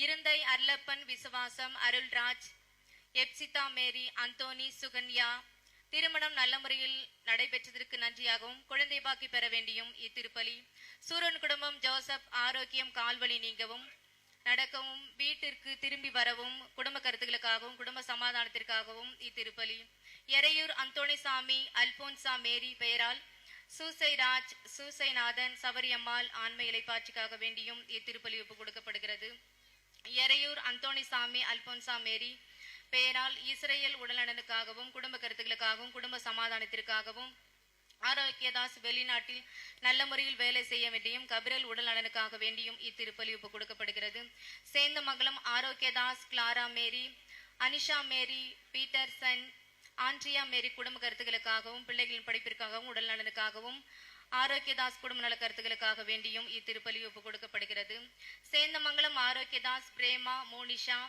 இருந்தை அர்லப்பன் விசுவாசம் அருள்ராஜ் எப்சிதா மேரி அந்தோனி சுகன்யா திருமணம் நல்ல முறையில் நடைபெற்றதற்கு நன்றியாகவும் குழந்தை பாக்கி பெற வேண்டியும் இத்திருப்பலி. சூரன் குடும்பம் ஜோசப் ஆரோக்கியம் கால்வலி நீங்கவும் நடக்கவும் வீட்டிற்கு திரும்பி வரவும் குடும்ப கருத்துக்களுக்காகவும் குடும்ப சமாதானத்திற்காகவும் இத்திருப்பலி. எறையூர் அந்தோணிசாமி அல்போன்சா மேரி பெயரால் சூசைராஜ் சூசைநாதன் சபரியம்மாள் ஆன்ம இலைப்பாட்சிக்காக வேண்டியும் இத்திருப்பலி ஒப்புக் கொடுக்கப்படுகிறது. எறையூர் அந்தோணிசாமி அல்போன்சா மேரி பெயரால் இஸ்ரேல் உடல்நலனுக்காகவும் குடும்ப கருத்துக்களுக்காகவும் குடும்ப சமாதானத்திற்காகவும் ஆரோக்கியதாஸ் வெளிநாட்டில் நல்ல முறையில் வேலை செய்ய வேண்டியும் கபிரல் உடல் நலனுக்காக வேண்டியும் இத்திருப்பலி ஒப்புக் கொடுக்கப்படுகிறது. சேந்தமங்கலம் ஆரோக்கியதாஸ் கிளாரா மேரி அனிஷா மேரி பீட்டர்சன் ஆண்ட்ரியா மேரி குடும்ப கருத்துக்களுக்காகவும் பிள்ளைகளின் படிப்பிற்காகவும் உடல் நலனுக்காகவும் ஆரோக்கியதாஸ் குடும்ப நல கருத்துக்களுக்காக வேண்டியும் இத்திருப்பலி ஒப்புக் கொடுக்கப்படுகிறது. சேந்தமங்கலம் ஆரோக்கியதாஸ் பிரேமா மோனிஷா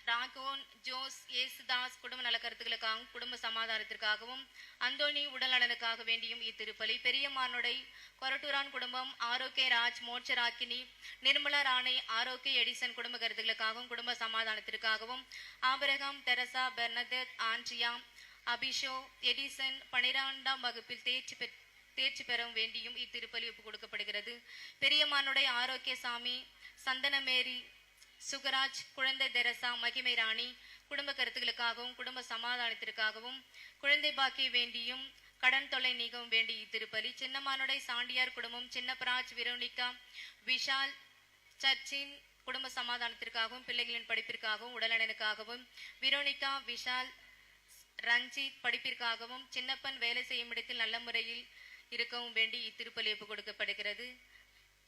ராகோன் ஜோஸ் ஏசுதாஸ் குடும்ப நல கருத்துக்களுக்காகவும் குடும்ப சமாதானத்திற்காகவும் அந்தோனி உடல் நலனுக்காக வேண்டியும் இத்திருப்பலி. பெரியமானுடை கொரட்டூரான் குடும்பம் ஆரோக்கிய ராஜ் மோட்சராக்கினி நிர்மலா ராணை ஆரோக்கிய எடிசன் குடும்ப கருத்துக்களுக்காகவும் குடும்ப சமாதானத்திற்காகவும் ஆபிரகாம் தெரசா பெர்னதத் ஆண்ட்ரியா அபிஷோ எடிசன் 12ஆம் வகுப்பில் தேர்ச்சி பெறவும் வேண்டியும் இத்திருப்பலி ஒப்புக் கொடுக்கப்படுகிறது. பெரியமானுடை ஆரோக்கிய சாமி சந்தனமேரி சுகராஜ் குழந்தை தெரசா மகிமை ராணி குடும்ப கருத்துக்களுக்காகவும் குடும்ப சமாதானத்திற்காகவும் குழந்தை பாக்கிய வேண்டியும் கடன் தொல்லை நீக்கவும் வேண்டி இத்திருப்பலி. சின்னமானுடை சாண்டியார் குடும்பம் சின்னப்பராஜ் விரோனிகா விஷால் சச்சின் குடும்ப சமாதானத்திற்காகவும் பிள்ளைகளின் படிப்பிற்காகவும் உடல்நலனுக்காகவும் விரோனிகா விஷால் ரஞ்சித் படிப்பிற்காகவும் சின்னப்பன் வேலை செய்யும் இடத்தில் நல்ல முறையில் இருக்கவும் வேண்டி இத்திருப்பலி ஒப்புக் கொடுக்கப்படுகிறது.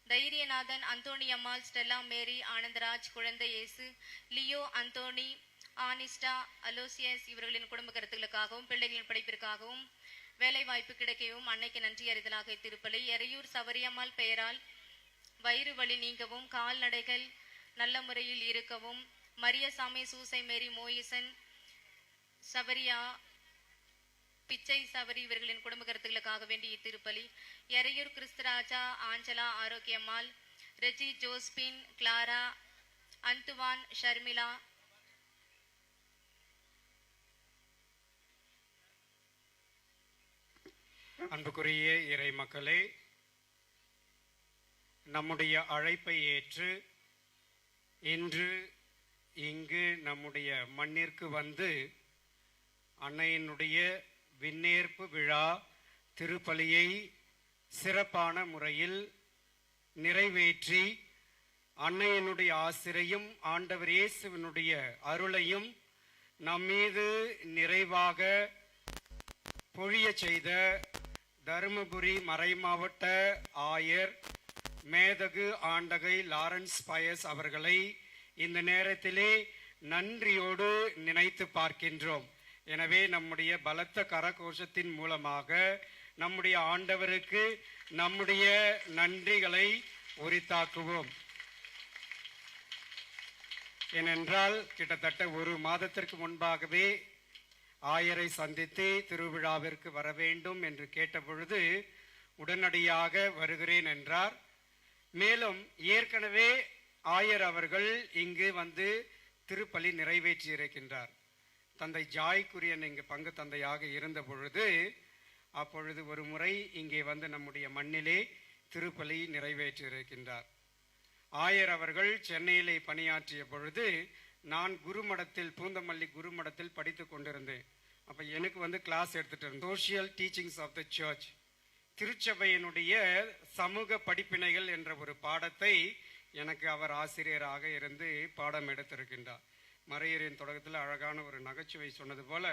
தைரியநாதன் அந்தோணி அம்மாள் ஸ்டெல்லா மேரி ஆனந்தராஜ் குழந்தை இயேசு லியோ அந்தோணி ஆனிஸ்டா அலோசியஸ் இவர்களின் குடும்ப கருத்துக்களுக்காகவும் பிள்ளைகளின் படிப்பிற்காகவும் வேலை வாய்ப்பு கிடைக்கவும் அன்னைக்கு நன்றி அறிதலாக இத்திருப்பலி. எறையூர் சவரியம்மாள் பெயரால் வயிறு வலி நீங்கவும் கால்நடைகள் நல்ல முறையில் இருக்கவும் மரியசாமி சூசை மேரி மோயிசன் சவரியா பிச்சை சவரி இவர்களின் குடும்ப கருத்துக்களுக்காக வேண்டி இத்திருப்பலி. Eraiyur Christuraja Angela Arokkiammal Reji Josephine Clara Anthuvan Sharmila அன்புக்குரிய இறை மக்களே, நம்முடைய அழைப்பை ஏற்று இன்று இங்கு நம்முடைய மண்ணிற்கு வந்து அன்னையினுடைய விண்ணேற்பு விழா திருப்பலியை சிறப்பான முறையில் நிறைவேற்றி அன்னையினுடைய ஆசிரையும் ஆண்டவர் இயேசுவினுடைய அருளையும் நம்மீது நிறைவாக பொழிய செய்த தருமபுரி மறைமாவட்ட ஆயர் மேதகு ஆண்டகை லாரன்ஸ் பயஸ் அவர்களை இந்த நேரத்திலே நன்றியோடு நினைத்து பார்க்கின்றோம். எனவே நம்முடைய பலத்த கரகோஷத்தின் மூலமாக நம்முடைய ஆண்டவருக்கு நம்முடைய நன்றிகளை உரித்தாக்குவோம். ஏனென்றால் கிட்டத்தட்ட ஒரு மாதத்திற்கு முன்பாகவே ஆயரை சந்தித்து திருவிழாவிற்கு வர வேண்டும் என்று கேட்டபொழுது உடனடியாக வருகிறேன் என்றார். மேலும் ஏற்கனவே ஆயர் அவர்கள் இங்கு வந்து திருப்பலி நிறைவேற்றி இருக்கின்றார். தந்தை ஜாய் குரியன் இங்கு பங்கு தந்தையாக இருந்த பொழுது அப்பொழுது ஒரு முறை இங்கே வந்து நம்முடைய மண்ணிலே திருப்பலி நிறைவேற்றி இருக்கின்றார். ஆயர் அவர்கள் சென்னையிலே பணியாற்றிய பொழுது நான் குருமடத்தில் பூந்தமல்லி குருமடத்தில் படித்து கொண்டிருந்தேன். அப்போ எனக்கு வந்து கிளாஸ் எடுத்துட்டு இருந்தேன். Social teachings of the church, திருச்சபையினுடைய சமூக படிப்பினைகள் என்ற ஒரு பாடத்தை எனக்கு அவர் ஆசிரியராக இருந்து பாடம் எடுத்திருக்கின்றார். மறையரின் தொடக்கத்தில் அழகான ஒரு நகைச்சுவை சொன்னது போல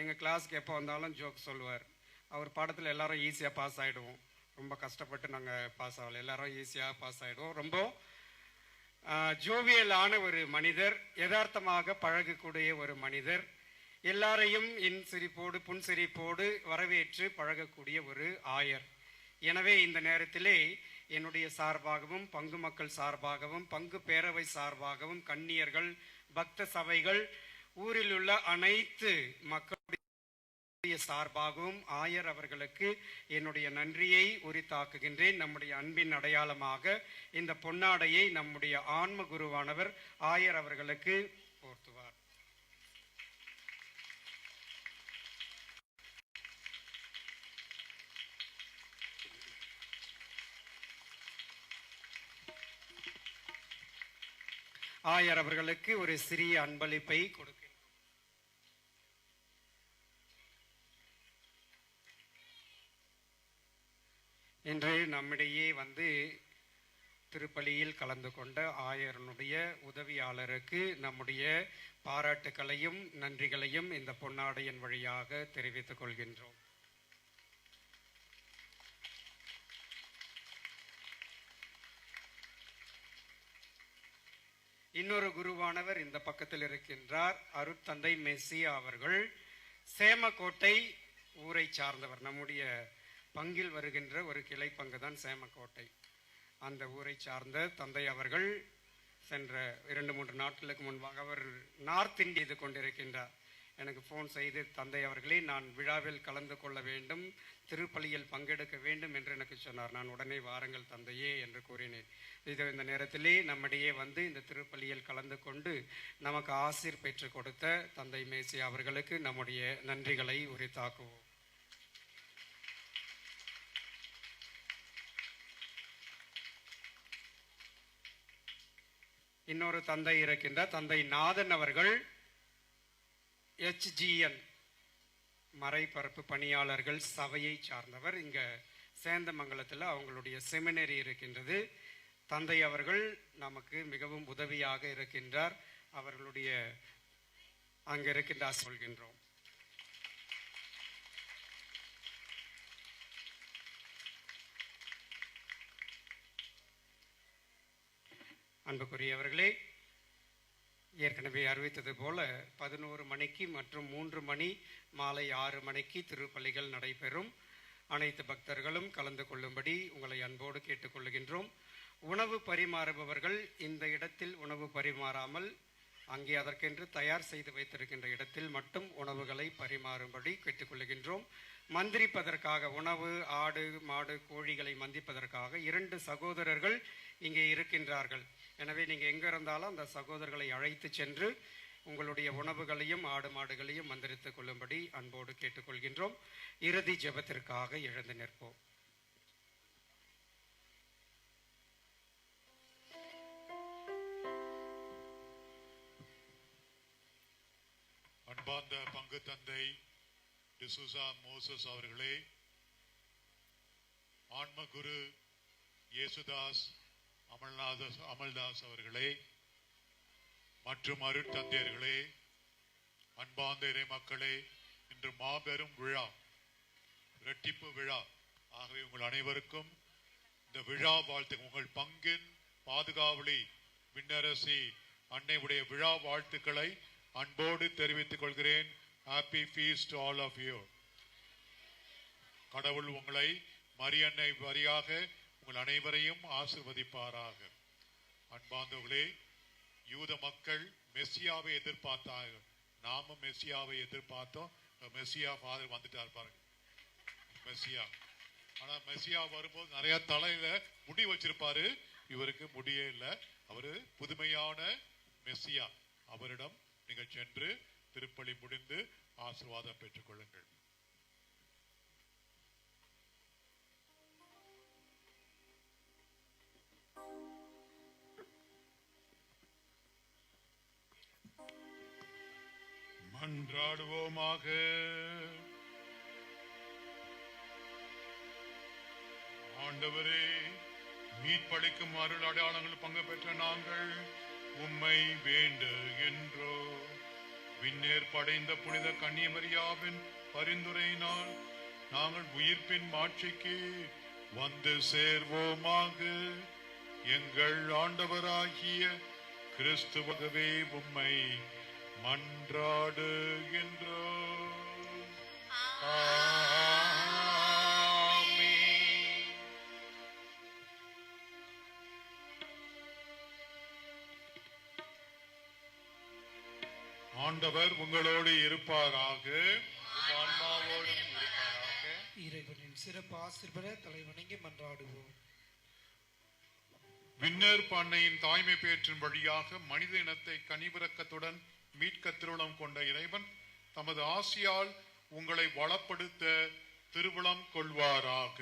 எங்கள் கிளாஸ்க்கு எப்போ வந்தாலும் ஜோக் சொல்லுவார். அவர் பாடத்தில் எல்லாரும் ஈஸியாக பாஸ் ஆகிடுவோம். ரொம்ப கஷ்டப்பட்டு நாங்கள் பாஸ் ஆகலை, எல்லாரும் ஈஸியாக பாஸ் ஆகிடுவோம். ரொம்ப ஜோவியலான ஒரு மனிதர், யதார்த்தமாக பழகக்கூடிய ஒரு மனிதர், எல்லாரையும் இன்சிரிப்போடு புன்சிரிப்போடு வரவேற்று பழகக்கூடிய ஒரு ஆயர். எனவே இந்த நேரத்திலே என்னுடைய சார்பாகவும் பங்கு மக்கள் சார்பாகவும் பங்கு பேரவை சார்பாகவும் கன்னியர்கள் பக்த சபைகள் ஊரில் உள்ள அனைத்து மக்களுடைய என்னுடைய சார்பாகவும் ஆயர் அவர்களுக்கு என்னுடைய நன்றியை உரித்தாக்குகின்றேன். நம்முடைய அன்பின் அடையாளமாக இந்த பொன்னாடையை நம்முடைய ஆன்ம குருவானவர் ஆயர் அவர்களுக்கு போர்த்துவார். ஆயர் அவர்களுக்கு ஒரு சிறிய அன்பளிப்பை கொடுக்கின்றோம். இன்று நம்மிடையே திருப்பலியில் கலந்து கொண்ட ஆயரனுடைய உதவியாளருக்கு நம்முடைய பாராட்டுக்களையும் நன்றிகளையும் இந்த பொன்னாடையின் வழியாக தெரிவித்துக் கொள்கின்றோம். இன்னொரு குருவானவர் இந்த பக்கத்தில் இருக்கின்றார். அருட்தந்தை மெஸ்ஸியா அவர்கள் சேமக்கோட்டை ஊரை சார்ந்தவர். நம்முடைய பங்கில் வருகின்ற ஒரு கிளை பங்கு தான் சேமக்கோட்டை. அந்த ஊரை சார்ந்த தந்தை அவர்கள் சென்ற 2-3 நாட்களுக்கு முன்பாக அவர் நார்த் இந்தியா செய்து கொண்டிருக்கின்றார். எனக்கு ஃபோன் செய்து, தந்தை அவர்களே, நான் விழாவில் கலந்து கொள்ள வேண்டும், திருப்பலியில் பங்கெடுக்க வேண்டும் என்று எனக்கு சொன்னார். நான் உடனே வாருங்கள் தந்தையே என்று கூறினேன். இந்த நேரத்திலே நம்மிடையே இந்த திருப்பலியில் கலந்து கொண்டு நமக்கு ஆசீர் பெற்று கொடுத்த தந்தை மேசியா அவர்களுக்கு நம்முடைய நன்றிகளை உரித்தாக்குவோம். இன்னொரு தந்தை இருக்கின்ற தந்தை நாதன் அவர்கள் HGN மறைபரப்பு பணியாளர்கள் சபையை சார்ந்தவர். இங்க சேந்தமங்கலத்தில் அவங்களுடைய செமினரி இருக்கின்றது. தந்தை அவர்கள் நமக்கு மிகவும் உதவியாக இருக்கின்றார். அவர்களுடைய அங்க இருக்கின்றார் சொல்கின்றோம். அன்புக்குரியவர்களே, ஏற்கனவே அறிவித்தது போல 11 மணிக்கு மற்றும் 3 மணி மாலை 6 மணிக்கு திருப்பலிகள் நடைபெறும். அனைத்து பக்தர்களும் கலந்து கொள்ளும்படி உங்களை அன்போடு கேட்டுக்கொள்கின்றோம். உணவு பரிமாறுபவர்கள் இந்த இடத்தில் உணவு பரிமாறாமல் அங்கே அதற்கென்று தயார் செய்து வைத்திருக்கின்ற இடத்தில் மட்டும் உணவுகளை பரிமாறும்படி கேட்டுக்கொள்கின்றோம். மந்திரிப்பதற்காக உணவு, ஆடு மாடு கோழிகளை மந்திப்பதற்காக 2 சகோதரர்கள் இங்கே இருக்கின்றார்கள். எனவே நீங்கள் எங்கே இருந்தாலும் அந்த சகோதரர்களை அழைத்து சென்று உங்களுடைய உணவுகளையும் ஆடு மாடுகளையும் மந்திரித்துக் கொள்ளும்படி அன்போடு கேட்டுக்கொள்கின்றோம். இறுதி ஜெபத்திற்காக எழுந்து நிற்போம். அன்பார்ந்த பங்கு தந்தை டிசூசா மோசஸ் அவர்களே, ஆன்மகுரு இயேசுதாஸ் அமல்தாஸ் அவர்களே மற்றும் அருட்தந்தையர்களே, அன்பார்ந்த இறை மக்களே, இன்று மாபெரும் விழா, இரட்டிப்பு விழா. ஆகவே உங்கள் அனைவருக்கும் இந்த விழா வாழ்த்து, உங்கள் பங்கின் பாதுகாவலி விண்ணரசி அன்னையுடைய விழா வாழ்த்துக்களை அன்போடு தெரிவித்துக் கொள்கிறேன். Happy feast to all of you. கடவுள் உங்களை மரியன்னை வரியாக உங்கள் அனைவரையும் ஆசிர்வதிப்பாராக. அன்பார்ந்தவர்களே, யூத மக்கள் மெஸ்ஸியாவை எதிர்பார்த்தார்கள். நாமும் மெஸ்ஸியாவை எதிர்பார்த்தோம். மெஸ்ஸியா ஃபாதர் வந்துட்டார் பாருங்க, மெஸ்ஸியா. ஆனா மெஸ்ஸியா வரும்போது நிறைய தலையில முடி வச்சிருப்பாரு, இவருக்கு முடியே இல்லை. அவரு புதுமையான மெஸ்ஸியா. அவரிடம் நீங்கள் சென்று திருப்பலி முடிந்து ஆசீர்வாதம் பெற்றுக் கொள்ளுங்கள். மன்றாடுவோமாக. ஆண்டவரே, மீட்பளிக்கும் அருள் அடையாளங்கள் பங்கு பெற்ற நாங்கள் உம்மை வேண்டுகின்றோ. விண்ணேர் படைந்த புனித கன்னிமரியாவின் பரிந்துரையினால் நாங்கள் உயிர்ப்பின் மாட்சிக்கு வந்து சேர்வோமாக. எங்கள் ஆண்டவராகிய கிறிஸ்துவகவே உம்மை மன்றாடுகின்றோ. ஆண்டவர் உங்களோடு இருப்பாராக. ஆன்மாவோடு சிறப்பு ஆசிர் பெற தலைவணங்கி மன்றாடுவோம். விண்ணேற்பு அன்னையின் தாய்மை பேற்றின் வழியாக மனித இனத்தை கனிவிரக்கத்துடன் மீட்க திருவுளம் கொண்ட இறைவன் தமது ஆசியால் உங்களை வளப்படுத்த திருவுளம் கொள்வாராக.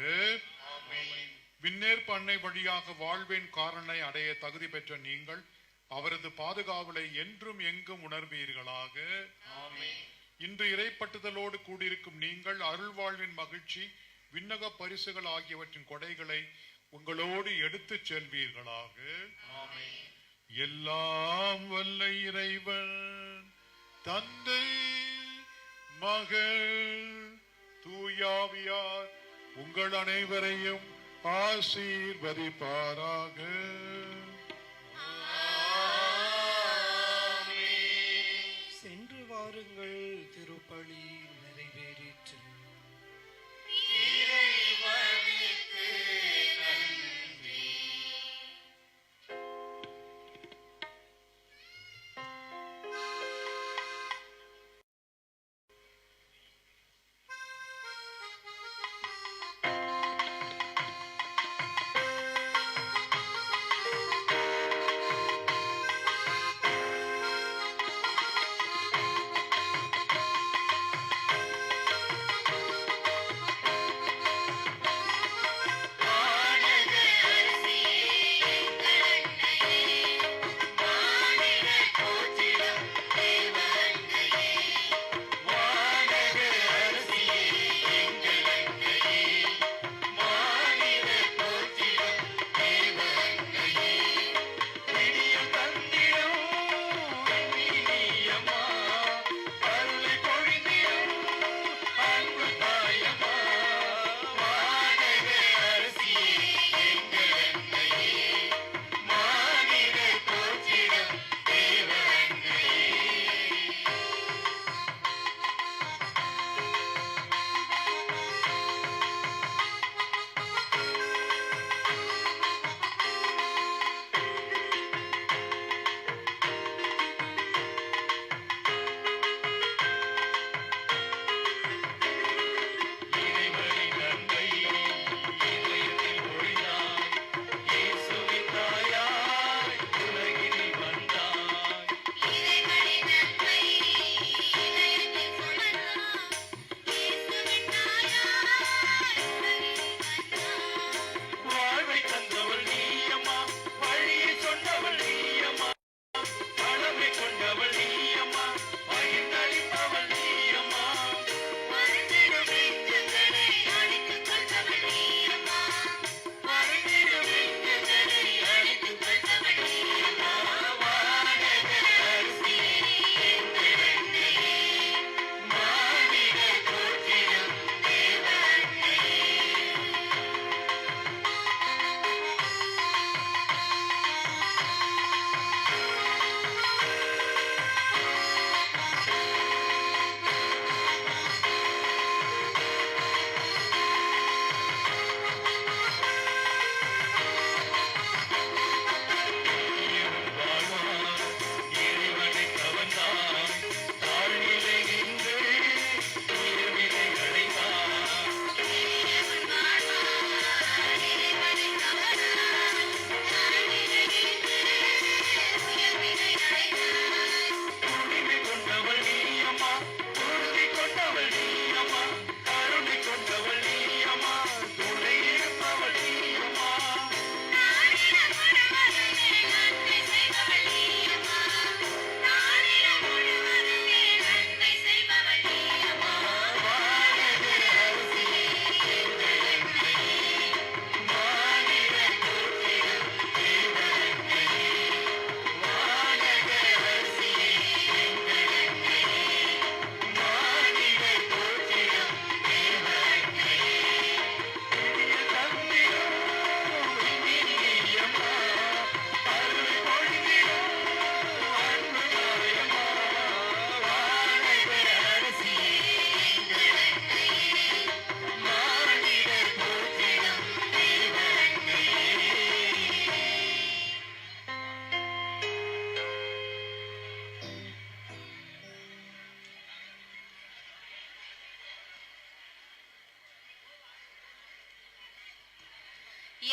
விண்ணேற்பு அன்னை வழியாக வாழ்வின் காரணை அடைய தகுதி பெற்ற நீங்கள் அவரது பாதுகாவலை என்றும் எங்கும் உணர்வீர்களாக. இன்று இறைப்பட்டுதலோடு கூடியிருக்கும் நீங்கள் அருள் வாழ்வின் மகிழ்ச்சி விண்ணக பரிசுகள் ஆகியவற்றின் கொடைகளை உங்களோடு எடுத்துச் செல்வீர்களாக. எல்லாம் வல்ல இறைவன் தந்தை மகள் தூயாவியார் உங்கள் அனைவரையும் ஆசீர்வதிப்பாராக. சென்று வாருங்கள், திருப்பலி நிறைவேறிற்று. இறைவனுக்கு நன்றி.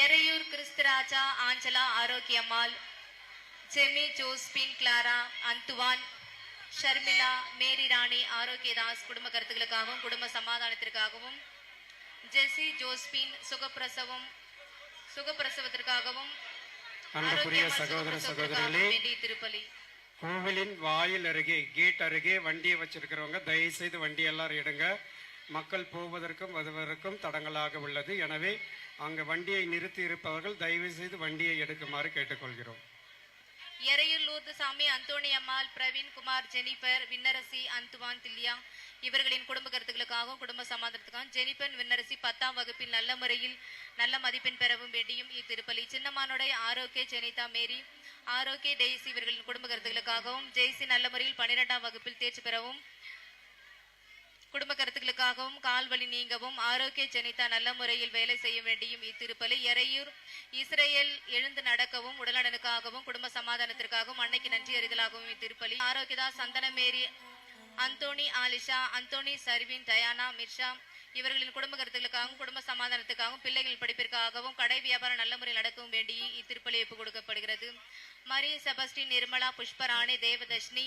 Eraiyur Christuraja Angela Arokkiammal, Jemi Josephine Clara Anthuvan, Sharmila Mary Rani Arokkiadas குடும்ப கருத்துக்களுக்காகவும் குடும்ப சமாதானத்திற்காகவும், ஜெசி ஜோஸ்பின் சுகப்பிரசவத்திற்காகவும் அன்புக்குரிய சகோதர சகோதரிகளே, திருப்பலி. கோவிலின் வாயில் அருகே கேட் அருகே வண்டியை வச்சிருக்கிறவங்க தயவு செய்து வண்டி எல்லாரும் எடுங்க. மக்கள் போவதற்கும் வருவதற்கும் தடங்கலாக உள்ளது. எனவே அங்கு வண்டியை நிறுத்தி இருப்பவர்கள் தயவு செய்து வண்டியை எடுக்குமாறு கேட்டுக்கொள்கிறோம். எறையூர் லூர்துசாமி அந்தோணி அம்மாள், பிரவீன் குமார், ஜெனிஃபர், விண்ணரசி, அந்துவான், தில்லியா இவர்களின் குடும்ப கருத்துக்களுக்காகவும் குடும்ப சமாதானத்துக்காகவும், ஜெனிபன் விண்ணரசி 10ஆம் வகுப்பில் நல்ல முறையில் நல்ல மதிப்பெண் பெறவும் வேண்டியும் இத்திருப்பலி. சின்னமானுடைய ஆரோக்கிய ஜெனிதா மேரி, ஆரோக்கிய டெய்சி இவர்களின் குடும்ப கருத்துக்களுக்காகவும், ஜெய்சி நல்ல முறையில் 12ஆம் வகுப்பில் தேர்ச்சி பெறவும் குடும்ப கருத்துக்களுக்காகவும், கால்வலி நீங்கவும், ஆரோக்கிய ஜெனிதா நல்ல முறையில் வேலை செய்ய வேண்டியும் இத்திருப்பலி. எறையூர் இஸ்ரேல் எழுந்து நடக்கவும் உடல்நலனுக்காகவும் குடும்ப சமாதானத்திற்காகவும் அன்னைக்கு நன்றி அறிதலாகவும் இத்திருப்பலி. ஆரோக்கியதா சந்தன மேரி, அந்தோணி ஆலிஷா, அந்தோணி சர்வின், டயானா மிர்ஷா இவர்களின் குடும்ப கருத்துக்களுக்காகவும் குடும்ப சமாதானத்துக்காகவும் பிள்ளைகளின் படிப்பிற்காகவும் கடை வியாபாரம் நல்ல முறையில் நடக்கவும் வேண்டி இத்திருப்பலி ஒப்புக் கொடுக்கப்படுகிறது. மரிய செபஸ்டின், நிர்மலா, புஷ்பராணி, தேவதர்ஷினி